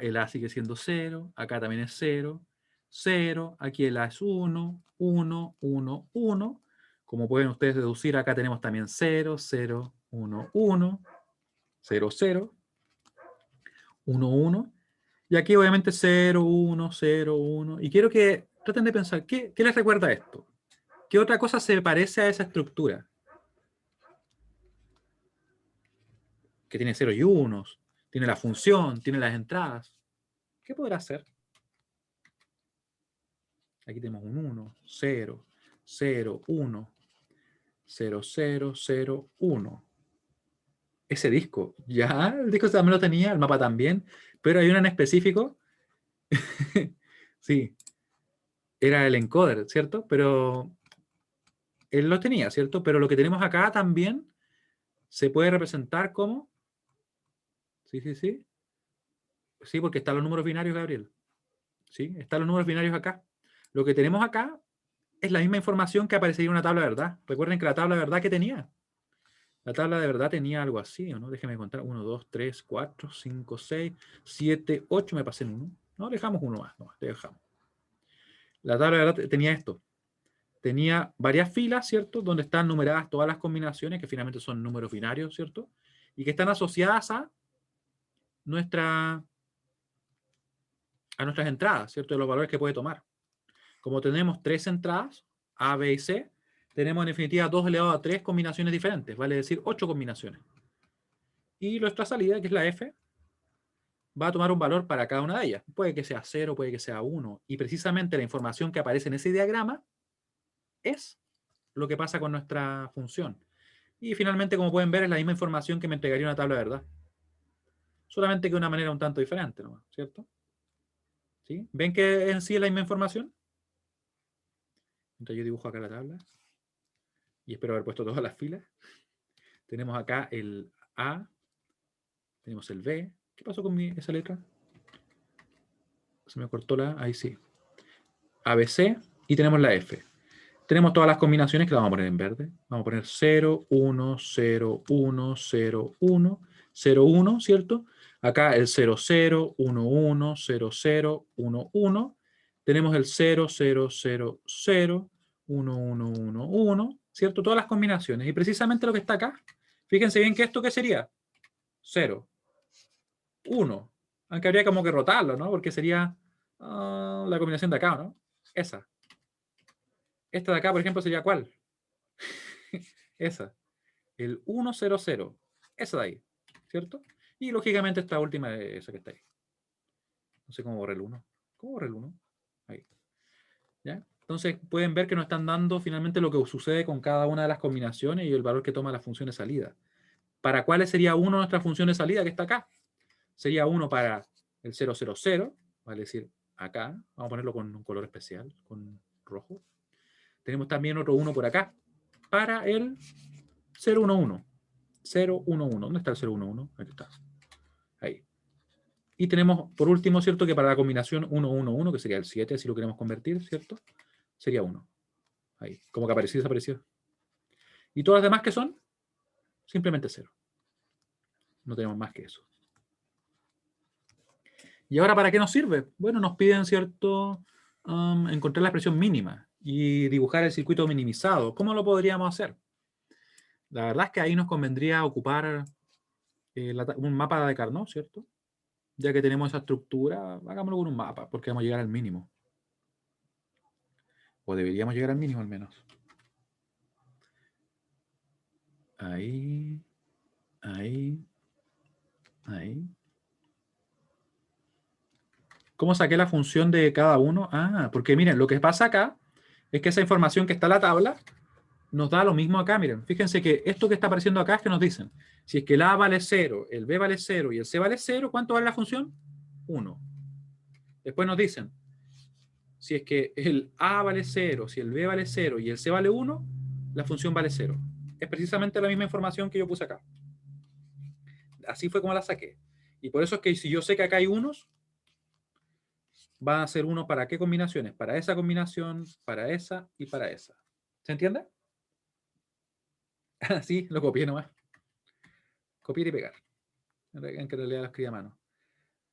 el A sigue siendo 0, acá también es 0, 0, aquí el A es 1, 1, 1, 1. Como pueden ustedes deducir, acá tenemos también 0, 0, 1, 1, 0, 0, 1, 1. Y aquí obviamente 0, 1, 0, 1. Y quiero que traten de pensar, ¿qué les recuerda esto? ¿Qué otra cosa se parece a esa estructura? Que tiene 0 y 1, tiene la función, tiene las entradas. ¿Qué podrá ser? Aquí tenemos un 1, 0, 0, 1, 0, 0, 0, 1. Ese disco, ya, el disco también lo tenía, el mapa también, pero hay uno en específico. Sí, era el encoder, ¿cierto? Pero él lo tenía, ¿cierto? Pero lo que tenemos acá también se puede representar como... Sí, sí, sí. Sí, porque están los números binarios, Gabriel. Sí, están los números binarios acá. Lo que tenemos acá es la misma información que aparecería en una tabla de verdad. Recuerden que la tabla de verdad que tenía. La tabla de verdad tenía algo así, ¿o no? Déjenme contar. 1, 2, 3, 4, 5, 6, 7, 8. Me pasé en uno. No, dejamos uno más. No, dejamos. La tabla de verdad tenía esto. Tenía varias filas, ¿cierto? Donde están numeradas todas las combinaciones, que finalmente son números binarios, ¿cierto? Y que están asociadas a nuestras entradas, ¿cierto? De los valores que puede tomar. Como tenemos 3 entradas, A, B y C, tenemos en definitiva 2 elevado a 3 combinaciones diferentes, vale decir 8 combinaciones. Y nuestra salida, que es la F, va a tomar un valor para cada una de ellas. Puede que sea 0, puede que sea 1. Y precisamente la información que aparece en ese diagrama es lo que pasa con nuestra función. Y finalmente, como pueden ver, es la misma información que me entregaría una tabla de verdad. Solamente que de una manera un tanto diferente, ¿no? ¿Cierto? ¿Sí? ¿Ven que en sí es la misma información? Entonces yo dibujo acá la tabla. Y espero haber puesto todas las filas. Tenemos acá el A. Tenemos el B. ¿Qué pasó con esa letra? Se me cortó la A. Ahí sí. ABC. Y tenemos la F. Tenemos todas las combinaciones que las vamos a poner en verde. Vamos a poner 0, 1, 0, 1, 0, 1, 0, 1, ¿cierto? Acá el 0, 0, 1, 1, 0, 0, 1, 1. Tenemos el 0, 0, 0, 0, 1, 1, 1, 1, ¿cierto? Todas las combinaciones. Y precisamente lo que está acá, fíjense bien que esto, ¿qué sería? 0, 1. Aunque habría como que rotarlo, ¿no? Porque sería la combinación de acá, ¿no? Esa. Esta de acá, por ejemplo, sería ¿cuál? Esa. El 1, 0, 0. Esa de ahí. ¿Cierto? Y lógicamente esta última es esa que está ahí. No sé cómo borré el 1. ¿Cómo borré el 1? Ahí. ¿Ya? Entonces pueden ver que nos están dando finalmente lo que sucede con cada una de las combinaciones y el valor que toma la función de salida. ¿Para cuáles sería 1 nuestra función de salida que está acá? Sería 1 para el 0, 0, 0. Vale decir, acá. Vamos a ponerlo con un color especial, con rojo. Tenemos también otro 1 por acá. Para el 0, 1, 1. 0, 1, 1. ¿Dónde está el 0, 1, 1? Aquí está. Ahí. Y tenemos, por último, ¿cierto? Que para la combinación 1, 1, 1, que sería el 7, si lo queremos convertir, ¿cierto? Sería 1. Ahí. Como que apareció y desapareció. Y todas las demás que son, simplemente 0. No tenemos más que eso. ¿Y ahora para qué nos sirve? Bueno, nos piden, ¿cierto? encontrar la expresión mínima y dibujar el circuito minimizado. ¿Cómo lo podríamos hacer? La verdad es que ahí nos convendría ocupar un mapa de Carnot, ¿cierto? Ya que tenemos esa estructura, hagámoslo con un mapa, porque vamos a llegar al mínimo. O deberíamos llegar al mínimo al menos. Ahí. Ahí. Ahí. ¿Cómo saqué la función de cada uno? Ah, porque miren, lo que pasa acá es que esa información que está en la tabla nos da lo mismo acá. Miren, fíjense que esto que está apareciendo acá es que nos dicen, si es que el A vale 0, el B vale 0 y el C vale 0, ¿cuánto vale la función? 1. Después nos dicen, si es que el A vale 0, si el B vale 0 y el C vale 1, la función vale 0. Es precisamente la misma información que yo puse acá. Así fue como la saqué. Y por eso es que si yo sé que acá hay unos, van a ser uno para qué combinaciones. Para esa combinación, para esa y para esa. ¿Se entiende? Sí, lo copié nomás. Copiar y pegar. En que en realidad lo escribí a mano.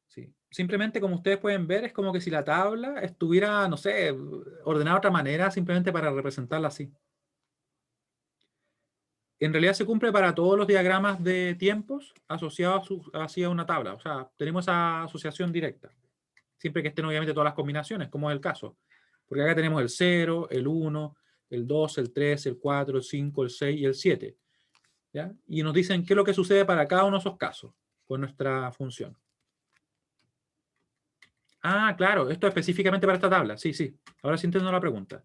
Sí. Simplemente, como ustedes pueden ver, es como que si la tabla estuviera, no sé, ordenada de otra manera, simplemente para representarla así. En realidad se cumple para todos los diagramas de tiempos asociados así a una tabla. O sea, tenemos esa asociación directa. Siempre que estén obviamente todas las combinaciones, como es el caso. Porque acá tenemos el 0, el 1, el 2, el 3, el 4, el 5, el 6 y el 7. ¿Ya? Y nos dicen qué es lo que sucede para cada uno de esos casos con nuestra función. Ah, claro, esto específicamente para esta tabla. Sí, sí. Ahora sí entiendo la pregunta.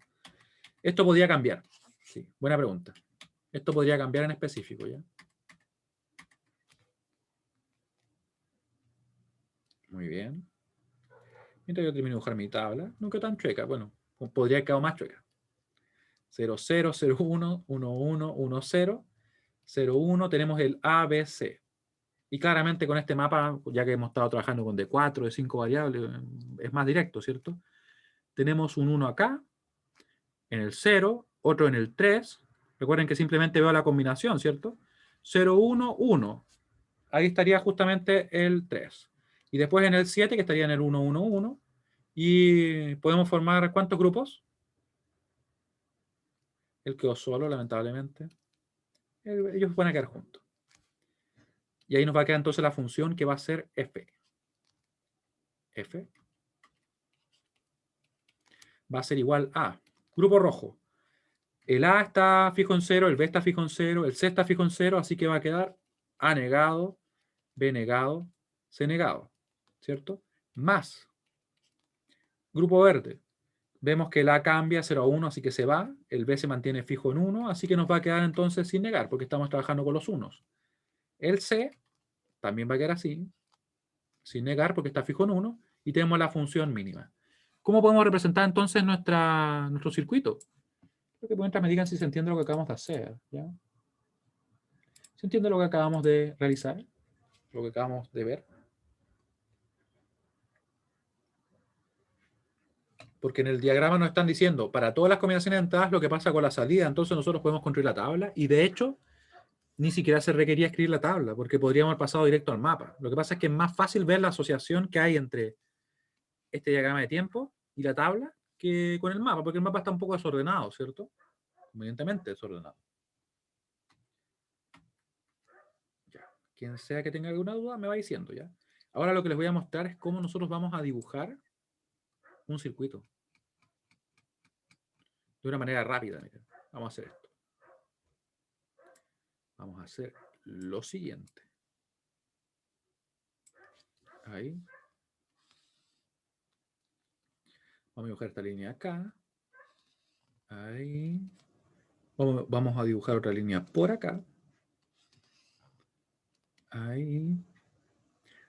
Esto podría cambiar. Sí, buena pregunta. Esto podría cambiar en específico, ¿ya? Muy bien. Mientras yo termino de dibujar mi tabla, nunca tan chueca. Bueno, podría haber quedado más chueca. 0, 0, 0, 1, 1, 1, 1, 0, 0, 1. Tenemos el ABC. Y claramente con este mapa, ya que hemos estado trabajando con D4, de 5 variables, es más directo, ¿cierto? Tenemos un 1 acá, en el 0, otro en el 3. Recuerden que simplemente veo la combinación, ¿cierto? 0, 1, 1. Ahí estaría justamente el 3. Y después en el 7, que estaría en el 1, 1, 1. Y podemos formar ¿cuántos grupos? Él quedó solo, lamentablemente. Ellos van a quedar juntos. Y ahí nos va a quedar entonces la función que va a ser f. F va a ser igual a grupo rojo. El A está fijo en 0, el B está fijo en 0, el C está fijo en 0, así que va a quedar A negado, B negado, C negado, ¿cierto? Más grupo verde. Vemos que el A cambia 0 a 1, así que se va. El B se mantiene fijo en 1, así que nos va a quedar entonces sin negar, porque estamos trabajando con los unos. El C también va a quedar así, sin negar, porque está fijo en 1, y tenemos la función mínima. ¿Cómo podemos representar entonces nuestro circuito? Creo que mientras me digan si se entiende lo que acabamos de hacer, ¿ya? ¿Se entiende lo que acabamos de realizar? Lo que acabamos de ver. Porque en el diagrama nos están diciendo, para todas las combinaciones de entradas, lo que pasa con la salida, entonces nosotros podemos construir la tabla, y de hecho, ni siquiera se requería escribir la tabla, porque podríamos haber pasado directo al mapa. Lo que pasa es que es más fácil ver la asociación que hay entre este diagrama de tiempo y la tabla que con el mapa, porque el mapa está un poco desordenado, ¿cierto? Convenientemente desordenado. Ya. Quien sea que tenga alguna duda, me va diciendo, ¿ya? Ahora lo que les voy a mostrar es cómo nosotros vamos a dibujar un circuito. De una manera rápida, miren. Vamos a hacer esto. Vamos a hacer lo siguiente. Ahí. Vamos a dibujar esta línea acá. Ahí. Vamos a dibujar otra línea por acá. Ahí.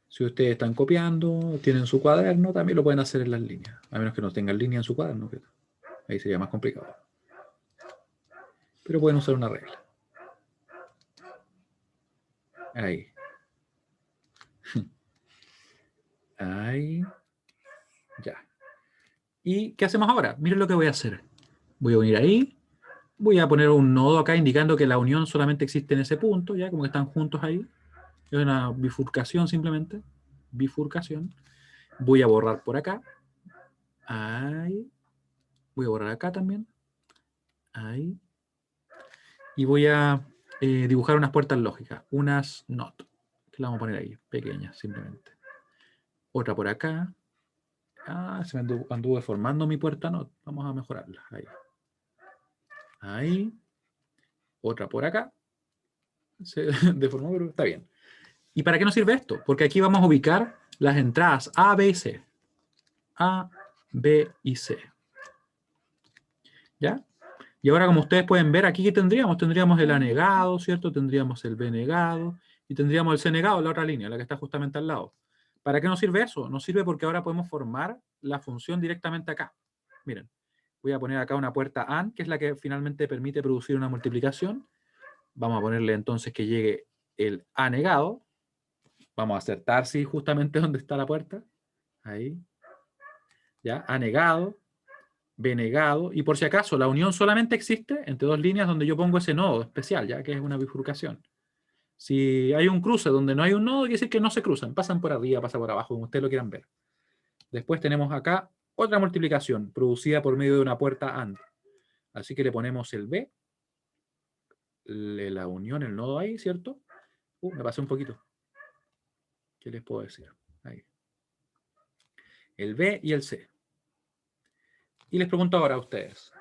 Si ustedes están copiando, tienen su cuaderno, también lo pueden hacer en las líneas. A menos que no tengan línea en su cuaderno. Ahí sería más complicado. Pero pueden usar una regla. Ahí. Ahí. Ya. ¿Y qué hacemos ahora? Miren lo que voy a hacer. Voy a unir ahí. Voy a poner un nodo acá indicando que la unión solamente existe en ese punto, ya como que están juntos ahí. Es una bifurcación simplemente. Bifurcación. Voy a borrar por acá. Ahí. Voy a borrar acá también. Ahí. Y voy a dibujar unas puertas lógicas. Unas NOT. Que la vamos a poner ahí, pequeñas, simplemente. Otra por acá. Ah, se me anduvo deformando mi puerta NOT. Vamos a mejorarla. Ahí. Ahí. Otra por acá. Se deformó, pero está bien. ¿Y para qué nos sirve esto? Porque aquí vamos a ubicar las entradas A, B y C. A, B y C. ¿Ya? Y ahora, como ustedes pueden ver, aquí ¿qué tendríamos? Tendríamos el A negado, ¿cierto? Tendríamos el B negado y tendríamos el C negado en la otra línea, la que está justamente al lado. ¿Para qué nos sirve eso? Nos sirve porque ahora podemos formar la función directamente acá. Miren, voy a poner acá una puerta AND, que es la que finalmente permite producir una multiplicación. Vamos a ponerle entonces que llegue el A negado. Vamos a acertar, sí, justamente donde está la puerta. Ahí. ¿Ya? A negado. B negado, y por si acaso la unión solamente existe entre dos líneas donde yo pongo ese nodo especial, ya que es una bifurcación. Si hay un cruce donde no hay un nodo, quiere decir que no se cruzan, pasan por arriba, pasan por abajo, como ustedes lo quieran ver. Después tenemos acá otra multiplicación producida por medio de una puerta AND. Así que le ponemos el B, la unión, el nodo ahí, ¿cierto? Me pasé un poquito. ¿Qué les puedo decir? Ahí. El B y el C. Y les pregunto ahora a ustedes,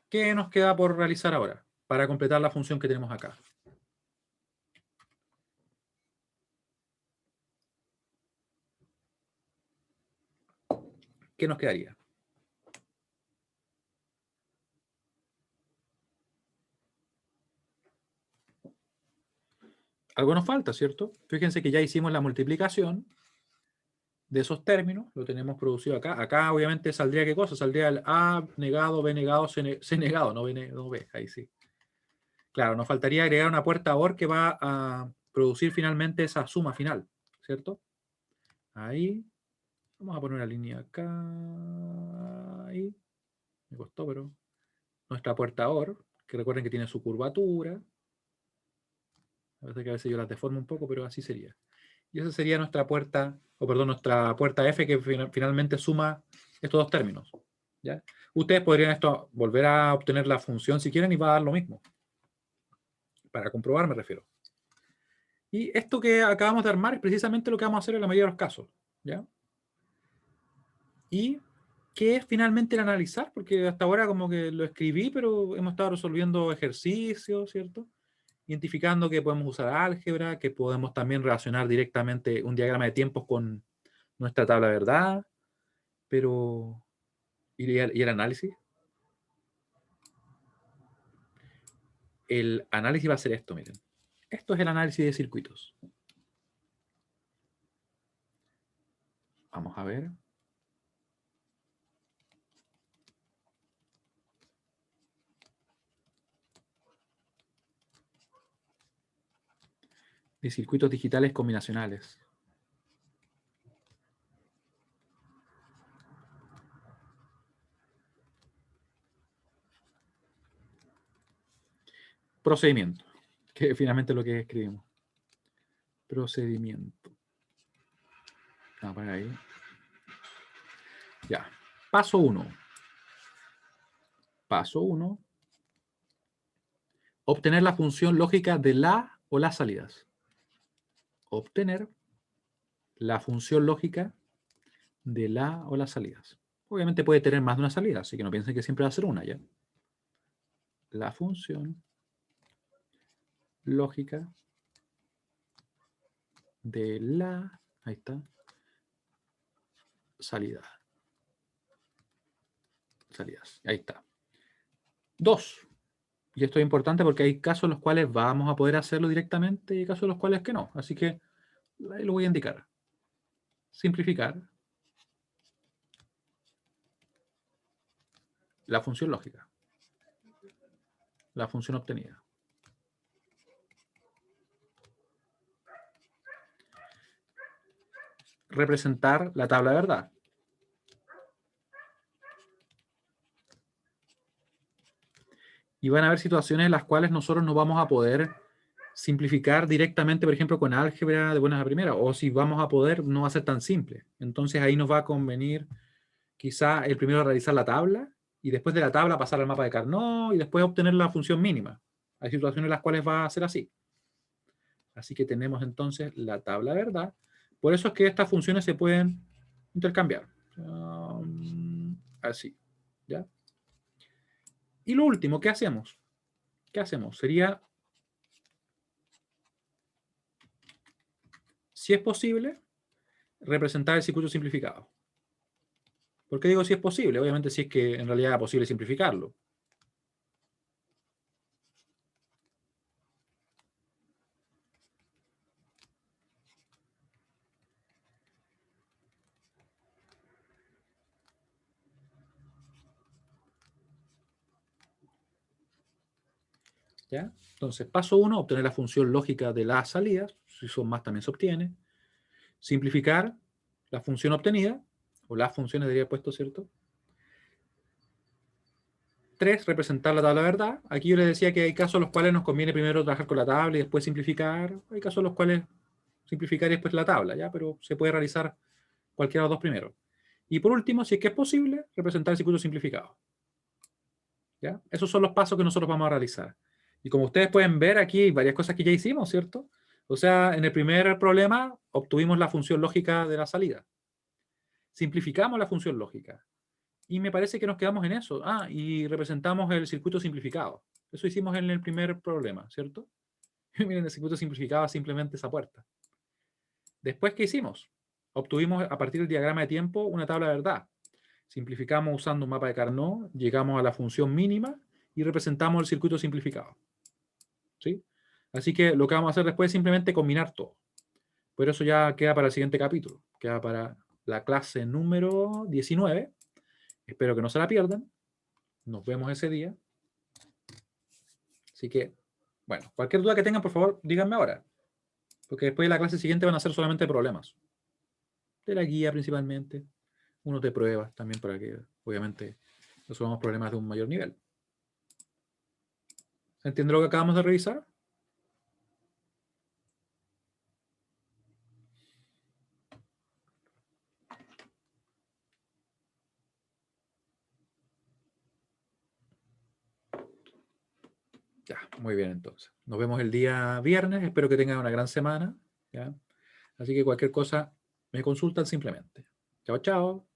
¿qué nos queda por realizar ahora para completar la función que tenemos acá? ¿Qué nos quedaría? Algo nos falta, ¿cierto? Fíjense que ya hicimos la multiplicación de esos términos, lo tenemos producido acá. Acá obviamente saldría ¿qué cosa? Saldría el A negado, B negado, C negado, no B, ahí sí. Claro, nos faltaría agregar una puerta OR que va a producir finalmente esa suma final, ¿cierto? Ahí. Vamos a poner una línea acá. Ahí. Me costó, pero... Nuestra puerta OR, que recuerden que tiene su curvatura. A veces yo las deformo un poco, pero así sería. Y esa sería nuestra puerta, o perdón, nuestra puerta F que finalmente suma estos dos términos. ¿Ya? Ustedes podrían volver a obtener la función si quieren y va a dar lo mismo. Para comprobar me refiero. Y esto que acabamos de armar es precisamente lo que vamos a hacer en la mayoría de los casos. ¿Ya? Y ¿qué es finalmente el analizar? Porque hasta ahora como que lo escribí, pero hemos estado resolviendo ejercicios, ¿cierto? Identificando que podemos usar álgebra, que podemos también relacionar directamente un diagrama de tiempos con nuestra tabla de verdad, pero ¿y el análisis? El análisis va a ser esto, miren. Esto es el análisis de circuitos. Vamos a ver. De circuitos digitales combinacionales. Procedimiento, que finalmente es lo que escribimos. Procedimiento. Vamos a poner ahí. Ya. Paso 1. Paso 1. Obtener la función lógica de la o las salidas. Obtener la función lógica de la o las salidas. Obviamente puede tener más de una salida, así que no piensen que siempre va a ser una, ¿ya? La función lógica de la, ahí está, salida. Salidas, ahí está. 2. Y esto es importante porque hay casos en los cuales vamos a poder hacerlo directamente y hay casos en los cuales que no. Así que ahí lo voy a indicar. Simplificar la función lógica. La función obtenida. Representar la tabla de verdad. Y van a haber situaciones en las cuales nosotros no vamos a poder simplificar directamente, por ejemplo, con álgebra de buenas a primeras, o si vamos a poder, no va a ser tan simple. Entonces ahí nos va a convenir quizá el primero realizar la tabla y después de la tabla pasar al mapa de Carnot y después obtener la función mínima. Hay situaciones en las cuales va a ser así. Así que tenemos entonces la tabla de verdad. Por eso es que estas funciones se pueden intercambiar. Así. ¿Ya? Y lo último, ¿qué hacemos? ¿Qué hacemos? Sería, si es posible, representar el circuito simplificado. ¿Por qué digo si es posible? Obviamente si es que en realidad es posible simplificarlo. ¿Ya? Entonces, paso 1, obtener la función lógica de las salidas. Si son más, también se obtiene. Simplificar la función obtenida, o las funciones debería haber puesto, ¿cierto? 3, representar la tabla de verdad. Aquí yo les decía que hay casos en los cuales nos conviene primero trabajar con la tabla y después simplificar. Hay casos en los cuales simplificar y después la tabla, ¿ya? Pero se puede realizar cualquiera de los dos primero. Y por último, si es que es posible, representar el circuito simplificado. ¿Ya? Esos son los pasos que nosotros vamos a realizar. Y como ustedes pueden ver, aquí hay varias cosas que ya hicimos, ¿cierto? O sea, en el primer problema obtuvimos la función lógica de la salida. Simplificamos la función lógica. Y me parece que nos quedamos en eso. Ah, y representamos el circuito simplificado. Eso hicimos en el primer problema, ¿cierto? Miren, el circuito simplificado es simplemente esa puerta. Después, ¿qué hicimos? Obtuvimos a partir del diagrama de tiempo una tabla de verdad. Simplificamos usando un mapa de Carnot, llegamos a la función mínima y representamos el circuito simplificado. ¿Sí? Así que lo que vamos a hacer después es simplemente combinar todo. Pero eso ya queda para el siguiente capítulo. Queda para la clase número 19. Espero que no se la pierdan. Nos vemos ese día. Así que, bueno, cualquier duda que tengan, por favor, díganme ahora. Porque después de la clase siguiente van a ser solamente problemas. De la guía principalmente. Unos de pruebas también para que, obviamente, resolvamos problemas de un mayor nivel. ¿Se entiende lo que acabamos de revisar? Ya, muy bien entonces. Nos vemos el día viernes. Espero que tengan una gran semana. ¿Ya? Así que cualquier cosa me consultan simplemente. Chao, chao.